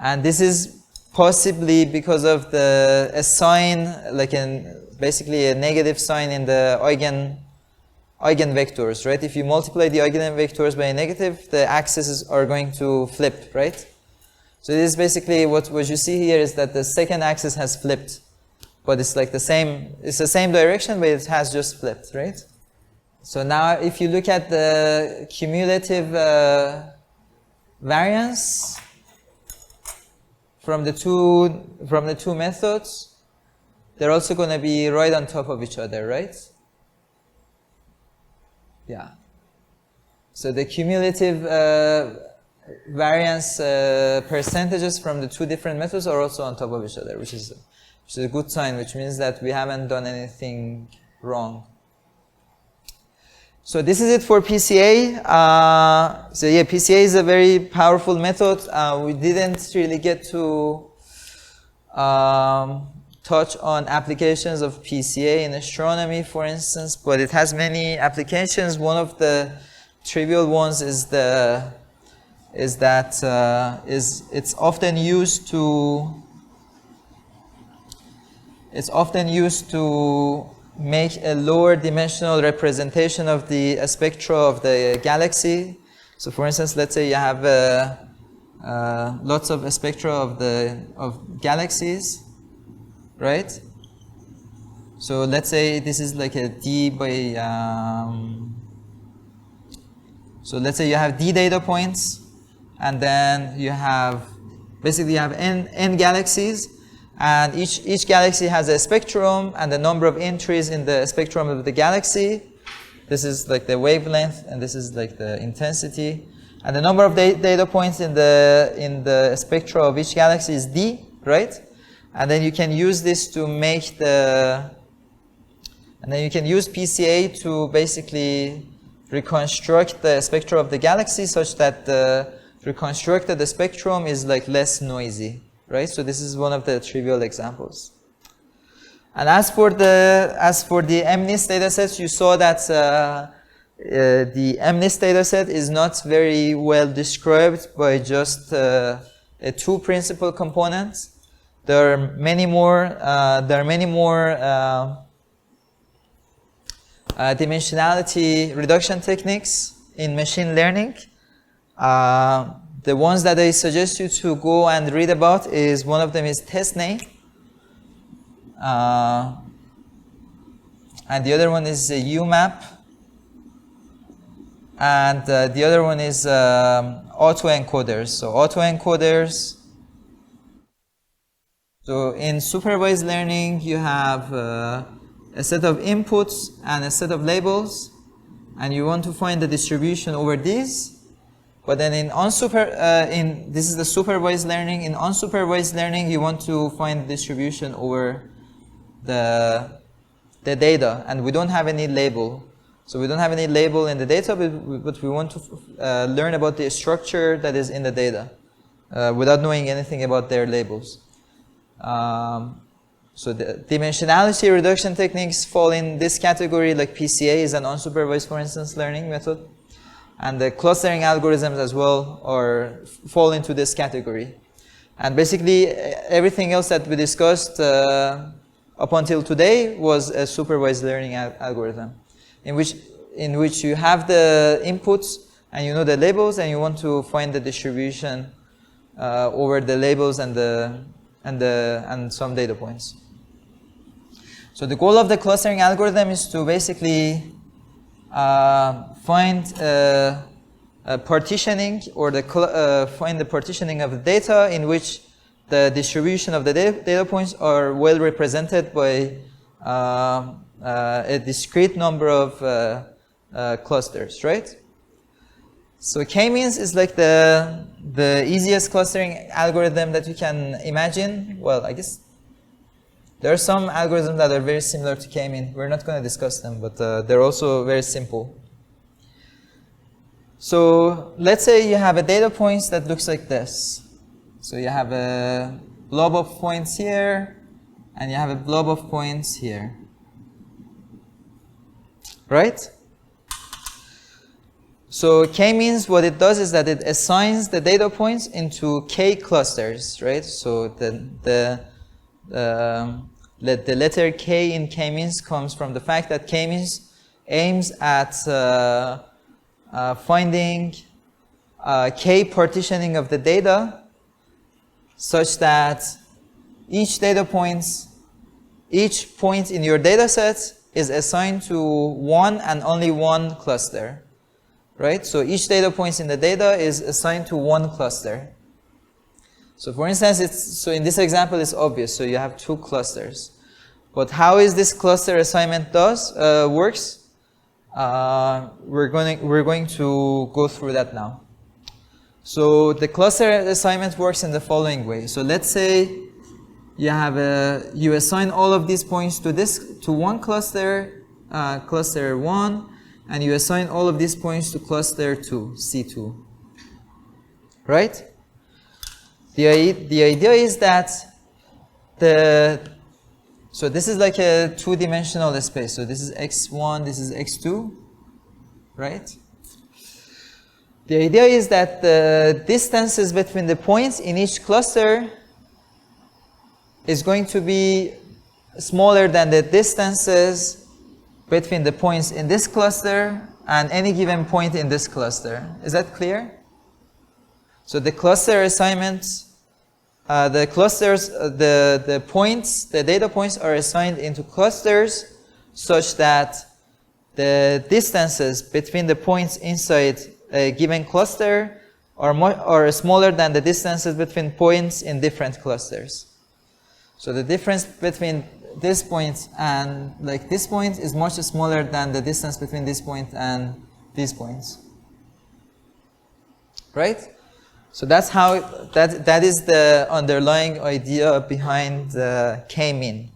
S1: and this is possibly because of a sign, like basically a negative sign in the eigenvectors, right? If you multiply the eigenvectors by a negative, the axes are going to flip, right? So this is basically what you see here is that the second axis has flipped, but it's like the same direction, but it has just flipped, right? So now if you look at the cumulative variance from the two methods, they're also going to be right on top of each other, right? Yeah. So the cumulative variance percentages from the two different methods are also on top of each other, which is a good sign, which means that we haven't done anything wrong. So this is it for PCA. So yeah, PCA is a very powerful method. We didn't really get to touch on applications of PCA in astronomy, for instance, but it has many applications. One of the trivial ones is it's often used to make a lower dimensional representation of the spectra of the galaxy. So for instance, let's say you have lots of spectra of galaxies, right? So let's say this is like a D by so let's say you have D data points, and then you have basically n galaxies, and each galaxy has a spectrum and the number of entries in the spectrum of the galaxy. This is like the wavelength, and this is like the intensity, and the number of data points in the spectra of each galaxy is D, right? And then you can use this to make and then you can use PCA to basically reconstruct the spectra of the galaxy such that the reconstructed spectrum is like less noisy, right? So this is one of the trivial examples. And as for the MNIST datasets, you saw that the MNIST dataset is not very well described by just two principal components. There are many more. Dimensionality reduction techniques in machine learning. The ones that I suggest you to go and read about is, one of them is TESNE, and the other one is UMAP, and the other one is autoencoders. So autoencoders. So in supervised learning, you have a set of inputs and a set of labels, and you want to find the distribution over these. But then this is the supervised learning. In unsupervised learning, you want to find the distribution over the data, and we don't have any label. So we don't have any label in the data, but we want to learn about the structure that is in the data without knowing anything about their labels. So the dimensionality reduction techniques fall in this category, like PCA is an unsupervised, for instance, learning method. And the clustering algorithms as well fall into this category. And basically everything else that we discussed up until today was a supervised learning algorithm, in which you have the inputs and you know the labels, and you want to find the distribution over the labels and some data points. So the goal of the clustering algorithm is to basically find partitioning, or find the partitioning of the data in which the distribution of the data points are well represented by a discrete number of clusters, right? So k-means is like the easiest clustering algorithm that you can imagine. Well, I guess there are some algorithms that are very similar to k-mean. We're not going to discuss them, but they're also very simple. So let's say you have a data point that looks like this. So you have a blob of points here, and you have a blob of points here, right? So k-means, what it does is that it assigns the data points into k clusters, right? So the letter k in k-means comes from the fact that k-means aims at finding k partitioning of the data such that each point in your data set is assigned to one and only one cluster, right? So each data point in the data is assigned to one cluster. So for instance, so in this example, it's obvious. So you have two clusters. But how is this cluster assignment works? We're going to go through that now. So the cluster assignment works in the following way. So let's say you assign all of these points to one cluster, cluster 1, and you assign all of these points to cluster 2, C2. Right? The idea is that so this is like a two-dimensional space. So this is x1, this is x2, right? The idea is that the distances between the points in each cluster is going to be smaller than the distances between the points in this cluster and any given point in this cluster. Is that clear? So the cluster assignments, the clusters, the points, the data points are assigned into clusters such that the distances between the points inside a given cluster are smaller than the distances between points in different clusters. So the difference between this point and like this point is much smaller than the distance between this point and these points. Right? So that's how that is the underlying idea behind the k-mean.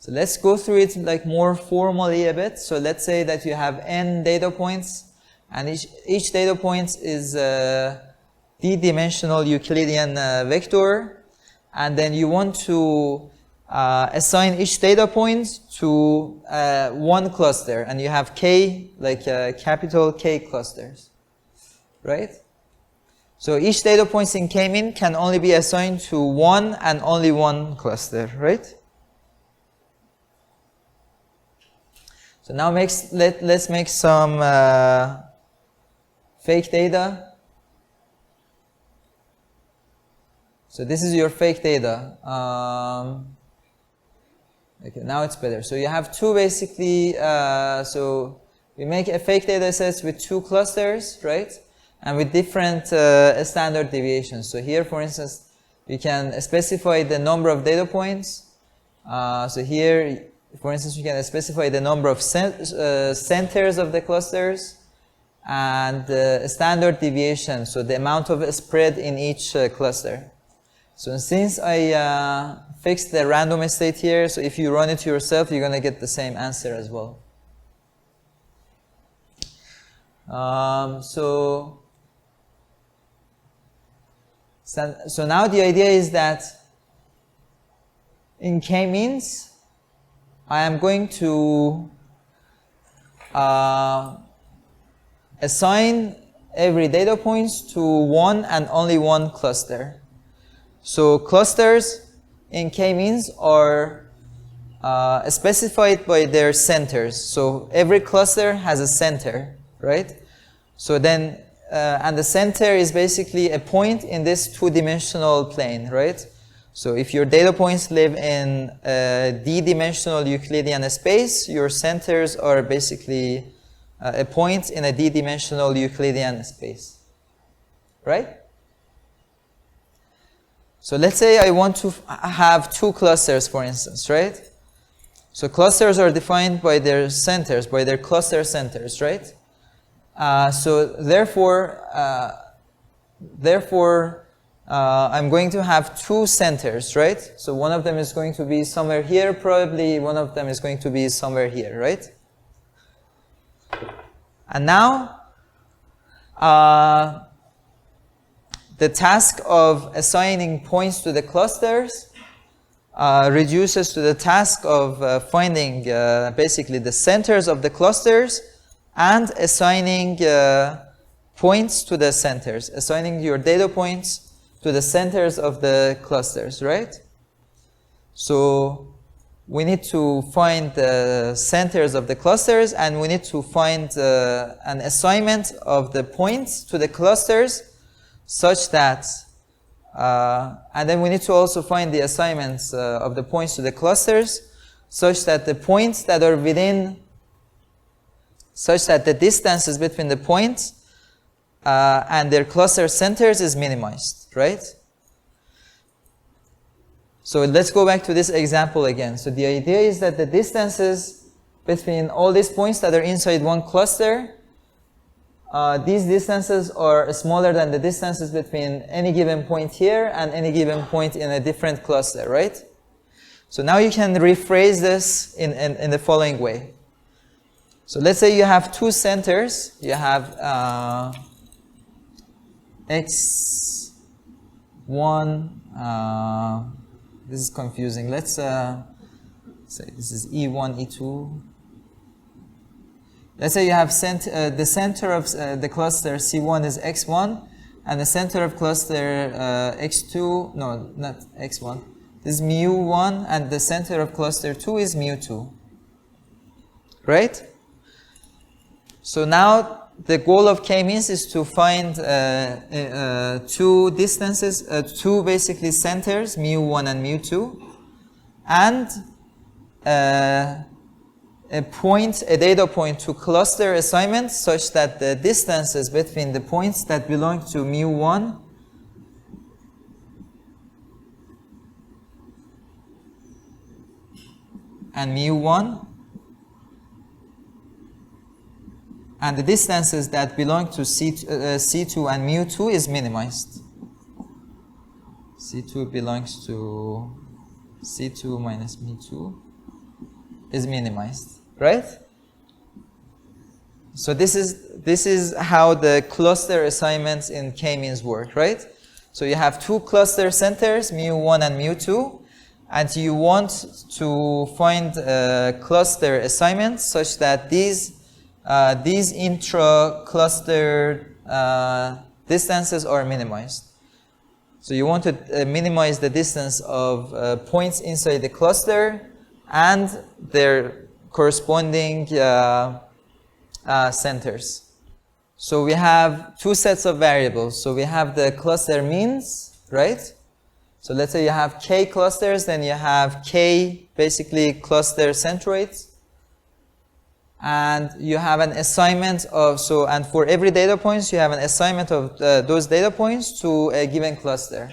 S1: So let's go through it like more formally a bit. So let's say that you have n data points, and each data point is a d-dimensional Euclidean vector, and then you want to assign each data point to one cluster, and you have k, like capital K clusters, right? So each data point in k-mean can only be assigned to one and only one cluster, right? So now let's make some fake data. So this is your fake data. Okay, now it's better. So you have two basically, so we make a fake data set with two clusters, right? And with different standard deviations. So here, for instance, we can specify the number of data points. So here, for instance, we can specify the number of centers of the clusters and the standard deviation, so the amount of spread in each cluster. So since I fixed the random state here, so if you run it yourself, you're going to get the same answer as well. So now the idea is that in k-means, I am going to assign every data points to one and only one cluster. So clusters in k-means are specified by their centers. So every cluster has a center, right? So then, and the center is basically a point in this two-dimensional plane, right? So if your data points live in a d-dimensional Euclidean space, your centers are basically a point in a d-dimensional Euclidean space, right? So let's say I want to have two clusters, for instance, right? So clusters are defined by their centers, by their cluster centers, right? So therefore, I'm going to have two centers, right? So one of them is going to be somewhere here, probably one of them is going to be somewhere here, right? And now, the task of assigning points to the clusters reduces to the task of finding basically the centers of the clusters and assigning points to the centers, assigning your data points to the centers of the clusters, right? So we need to find the centers of the clusters, and we need to find an assignment of the points to the clusters such that, and then we need to also find the assignments of the points to the clusters such that the points that are within, such that the distances between the points and their cluster centers is minimized, right? So let's go back to this example again. So the idea is that the distances between all these points that are inside one cluster, these distances are smaller than the distances between any given point here and any given point in a different cluster, right? So now you can rephrase this in the following way. So let's say you have two centers. You have x1, this is confusing. Let's say this is E1, E2. Let's say you have the center of the cluster C1 is x1, and the center of cluster x2, no, not x1. This is mu1, and the center of cluster 2 is mu2. Right? So now the goal of k-means is to find two distances, two basically centers, mu1 and mu2, and a data point to cluster assignment such that the distances between the points that belong to mu1 and mu1 and the distances that belong to C2 and mu2 is minimized. C2 belongs to C2 minus mu2 is minimized, right? So this is how the cluster assignments in k-means work, right? So you have two cluster centers, mu1 and mu2, and you want to find cluster assignments such that these intra-cluster distances are minimized. So you want to minimize the distance of points inside the cluster and their corresponding centers. So we have two sets of variables. So we have the cluster means, right? So let's say you have k clusters, then you have k basically cluster centroids. And you have an assignment of, and for every data points, you have an assignment of those data points to a given cluster.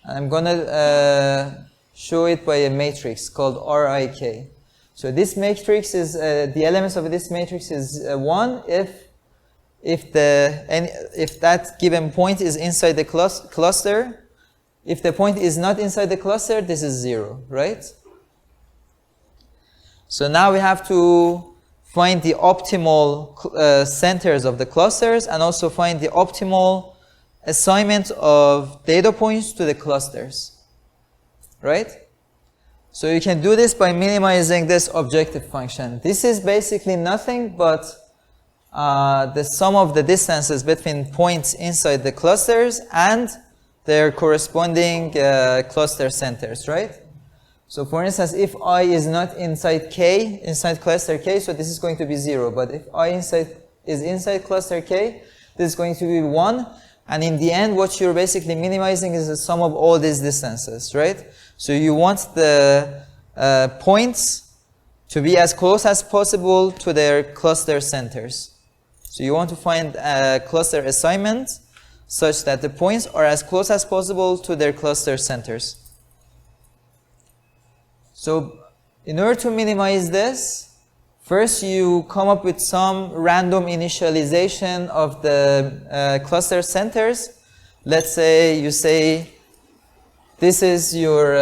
S1: And I'm going to show it by a matrix called RIK. So this matrix is, the elements of this matrix is 1 if that given point is inside the cluster. If the point is not inside the cluster, this is 0, right? So now we have to find the optimal centers of the clusters and also find the optimal assignment of data points to the clusters, right? So you can do this by minimizing this objective function. This is basically nothing but the sum of the distances between points inside the clusters and their corresponding cluster centers, right? So for instance, if I is not inside K, inside cluster K, so this is going to be 0. But if I is inside cluster K, this is going to be 1. And in the end, what you're basically minimizing is the sum of all these distances, right? So you want the points to be as close as possible to their cluster centers. So you want to find a cluster assignment such that the points are as close as possible to their cluster centers. So in order to minimize this, first you come up with some random initialization of the cluster centers. Let's say you say this is your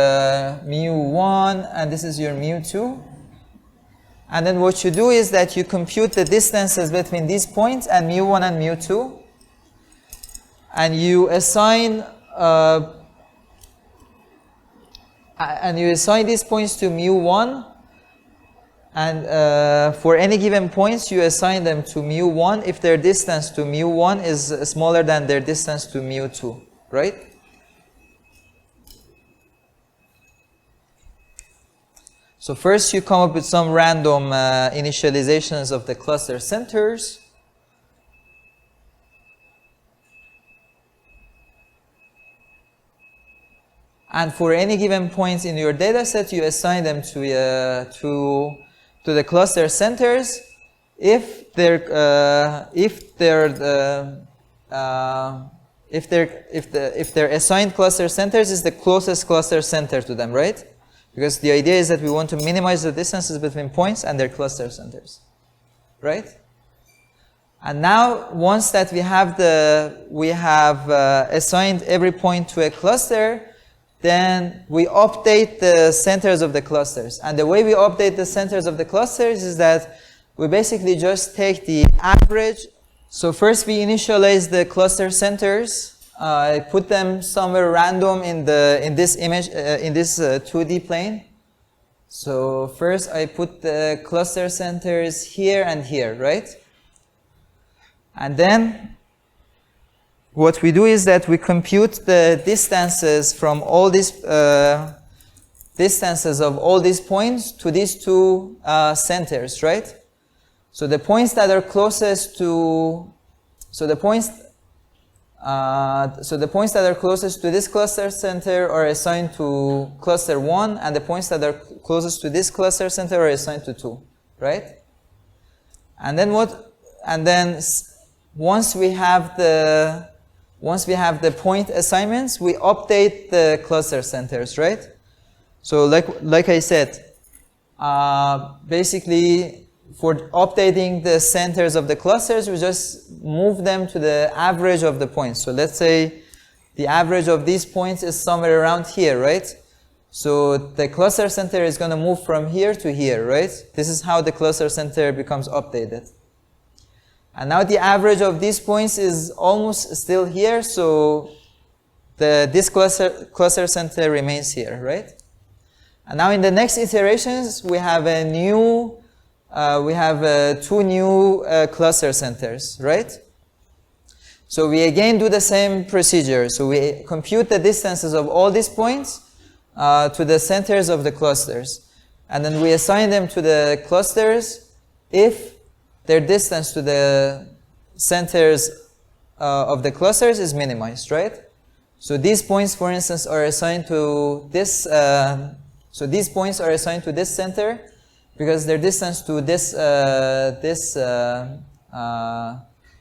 S1: mu1 and this is your mu2. And then what you do is that you compute the distances between these points and mu1 and mu2. And you assign these points to mu1, and for any given points you assign them to mu1 if their distance to mu1 is smaller than their distance to mu2, right? So first you come up with some random initializations of the cluster centers. And for any given points in your data set, you assign them to the cluster centers if if they're assigned cluster centers, is the closest cluster center to them, right? Because the idea is that we want to minimize the distances between points and their cluster centers, right? And now, once that we have assigned every point to a cluster, then we update the centers of the clusters. And the way we update the centers of the clusters is that we basically just take the average. So first we initialize the cluster centers. I put them somewhere random in this image, in this 2D plane. So first I put the cluster centers here and here, right? And then what we do is that we compute the distances from all these distances of all these points to these two centers, right? So the points that are closest to the points that are closest to this cluster center are assigned to cluster 1, and the points that are closest to this cluster center are assigned to 2, right? And then once we have the point assignments, we update the cluster centers, right? So like I said, basically for updating the centers of the clusters, we just move them to the average of the points. So let's say the average of these points is somewhere around here, right? So the cluster center is going to move from here to here, right? This is how the cluster center becomes updated. And now the average of these points is almost still here, so this cluster center remains here, right? And now in the next iterations, we have a new, two new cluster centers, right? So we again do the same procedure. So we compute the distances of all these points to the centers of the clusters. And then we assign them to the clusters if their distance to the centers of the clusters is minimized, right? So these points, for instance, are assigned to this. So these points are assigned to this center because their distance to this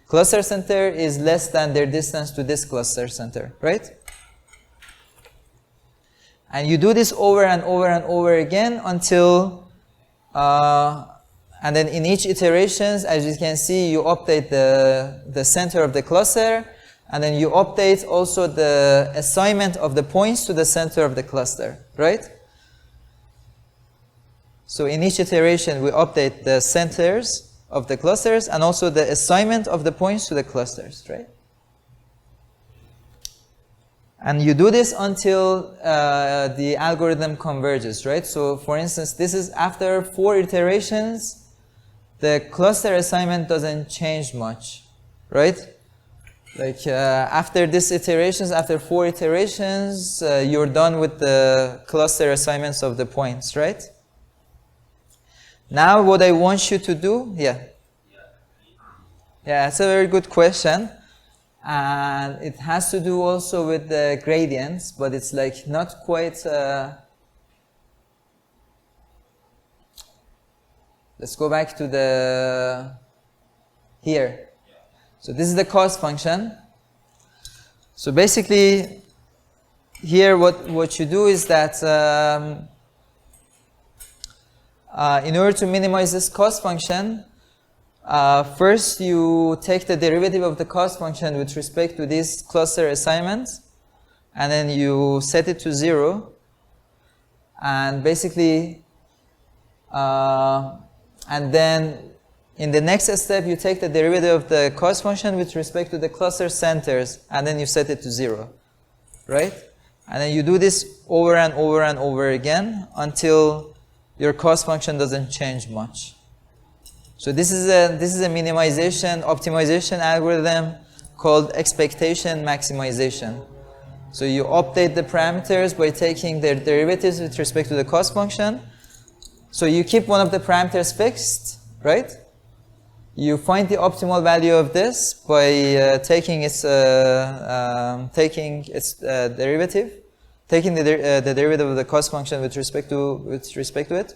S1: cluster center is less than their distance to this cluster center, right? And you do this over and over and over again until and then in each iterations, as you can see, you update the center of the cluster, and then you update also the assignment of the points to the center of the cluster, right? So in each iteration, we update the centers of the clusters and also the assignment of the points to the clusters, right? And you do this until the algorithm converges, right? So for instance, this is after 4 iterations. The cluster assignment doesn't change much, right? Like after these iterations, after 4 iterations, you're done with the cluster assignments of the points, right? Now what I want you to do, yeah, it's a very good question. And it has to do also with the gradients, but it's like not quite. Let's go back to here. So this is the cost function. So basically, here what you do is that in order to minimize this cost function, first you take the derivative of the cost function with respect to this cluster assignment, and then you set it to 0, and basically and then in the next step you take the derivative of the cost function with respect to the cluster centers, and then you set it to 0, right? And then you do this over and over and over again until your cost function doesn't change much. So this is a minimization optimization algorithm called expectation maximization. So you update the parameters by taking their derivatives with respect to the cost function. So you keep one of the parameters fixed, right? You find the optimal value of this by taking its derivative, taking the derivative of the cost function with respect to it,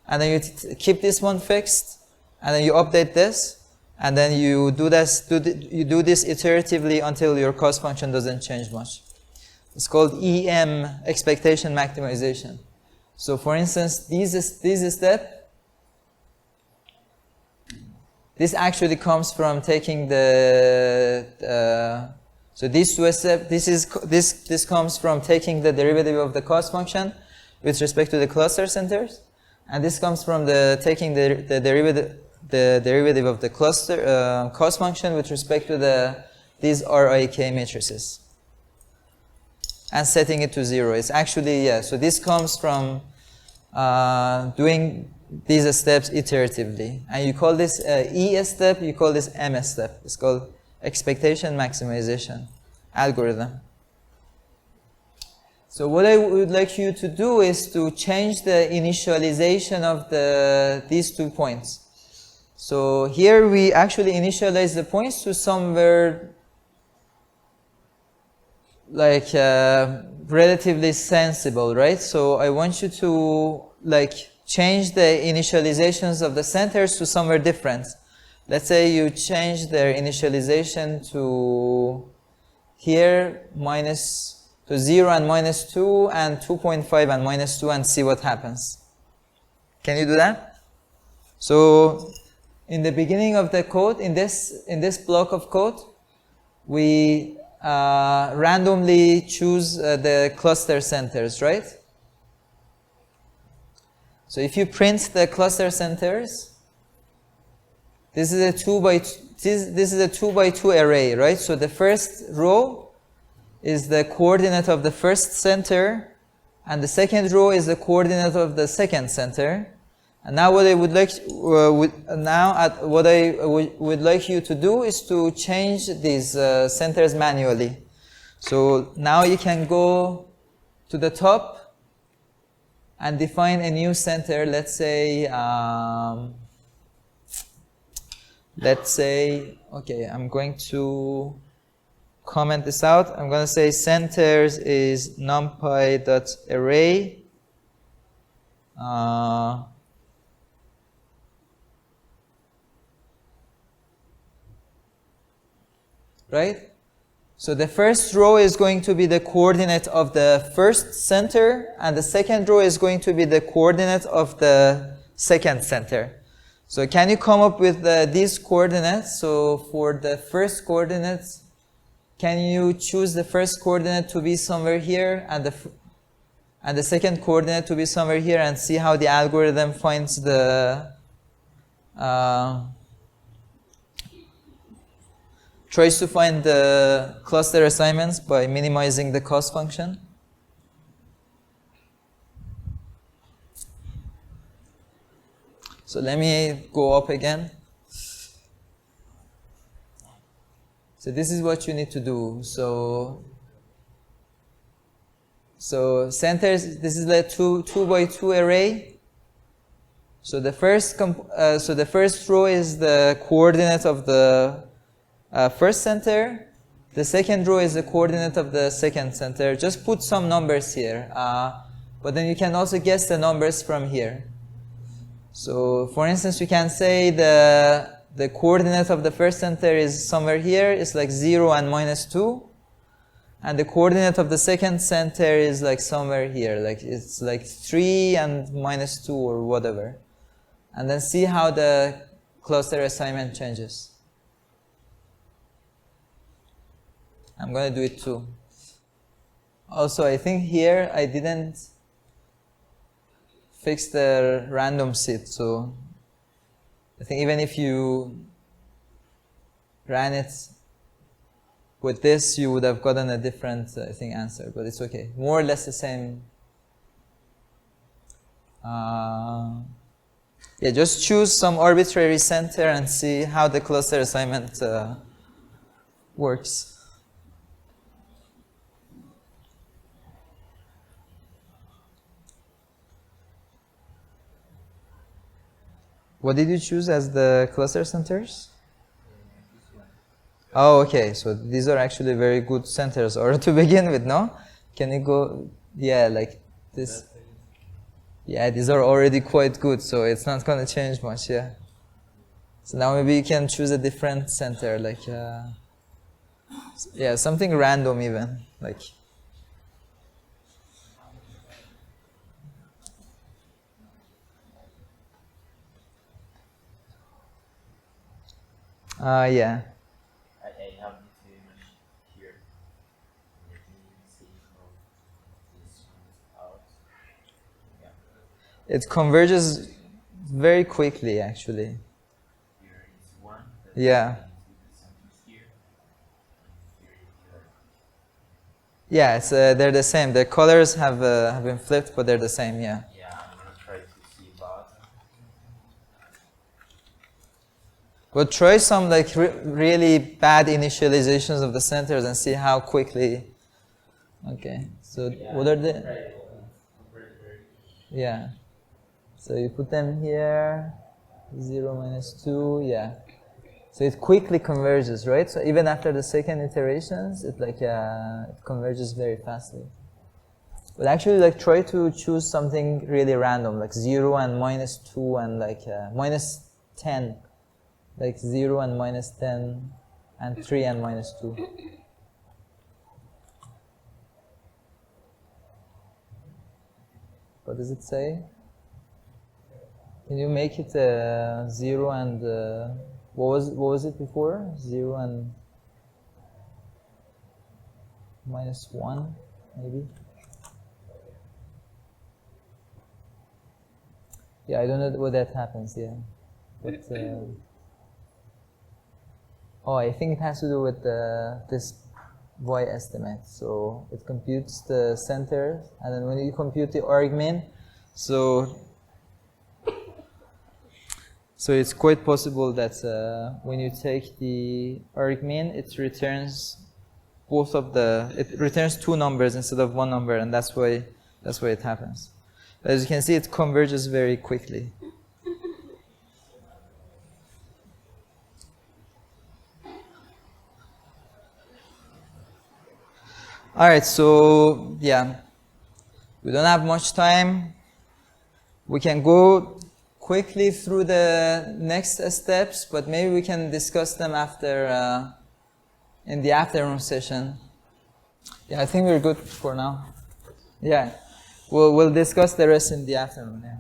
S1: and then you keep this one fixed. And then you update this, and then you do this iteratively until your cost function doesn't change much. It's called EM, expectation maximization. So for instance, this step, this actually comes from taking the so these two steps. This comes from taking the derivative of the cost function with respect to the cluster centers, and this comes from taking the derivative of the cluster cost function with respect to these RIK matrices, and setting it to 0. It's actually, yeah, so this comes from doing these steps iteratively. And you call this E step, you call this M step. It's called expectation maximization algorithm. So what I would like you to do is to change the initialization of these 2 points. So here we actually initialize the points to somewhere like relatively sensible, right? So I want you to like change the initializations of the centers to somewhere different. Let's say you change their initialization to here to 0 and -2 and 2.5 and -2 and see what happens. Can you do that? So in the beginning of the code, in this block of code, we randomly choose the cluster centers, right? So if you print the cluster centers, this is a 2 by 2 array, right? So the first row is the coordinate of the first center, and the second row is the coordinate of the second center. And now what I would like would like you to do is to change these centers manually. So now you can go to the top and define a new center. Let's say, okay, I'm going to comment this out. I'm going to say centers is numpy.array. Right? So the first row is going to be the coordinate of the first center, and the second row is going to be the coordinate of the second center. So can you come up with these coordinates? So for the first coordinates, can you choose the first coordinate to be somewhere here and the second coordinate to be somewhere here, and see how the algorithm finds tries to find the cluster assignments by minimizing the cost function? So let me go up again. So this is what you need to do. So centers, this is a 2 by 2 array. So the first row is the coordinate of the first center. The second row is the coordinate of the second center. Just put some numbers here, but then you can also guess the numbers from here. So for instance, you can say the coordinate of the first center is somewhere here. It's like 0 and -2, and the coordinate of the second center is like somewhere here, like it's like 3 and -2 or whatever. And then see how the cluster assignment changes. I'm going to do it too. Also, I think here I didn't fix the random seed, so I think even if you ran it with this, you would have gotten a different, I think, answer, but it's okay. More or less the same. Yeah, just choose some arbitrary center and see how the cluster assignment works. What did you choose as the cluster centers? Oh, okay. So these are actually very good centers, or to begin with, no? Can you go? Yeah, like this. Yeah, these are already quite good, so it's not going to change much. Yeah. So now maybe you can choose a different center, like yeah, something random even, like. Yeah.
S2: I have this image here. Let me see how this comes out. Yeah.
S1: It converges very quickly, actually.
S2: Here is one.
S1: Yeah.
S2: Something here. And here is the other.
S1: Yeah, it's, they're the same. The colors have been flipped, but they're the same, yeah.
S2: Yeah, I'm gonna try to see bottom.
S1: But try some like really bad initializations of the centers and see how quickly. Okay, so what are the? Yeah. So you put them here, 0 minus 2, yeah. So it quickly converges, right? So even after the second iterations, it like it converges very fastly. But actually, like try to choose something really random, like 0 and minus 2 and like minus 10, like 0 and minus 10 and 3 and minus 2. What does it say? Can you make it 0 and what was it before? 0 and minus 1, maybe? Yeah, I don't know what that happens, yeah. But, oh, I think it has to do with this y estimate. So it computes the center, and then when you compute the argmin, so it's quite possible that when you take the argmin, it returns it returns two numbers instead of one number, and that's why it happens. As you can see, it converges very quickly. All right, so yeah, we don't have much time. We can go quickly through the next steps, but maybe we can discuss them after in the afternoon session. Yeah, I think we're good for now. Yeah, we'll discuss the rest in the afternoon. Yeah.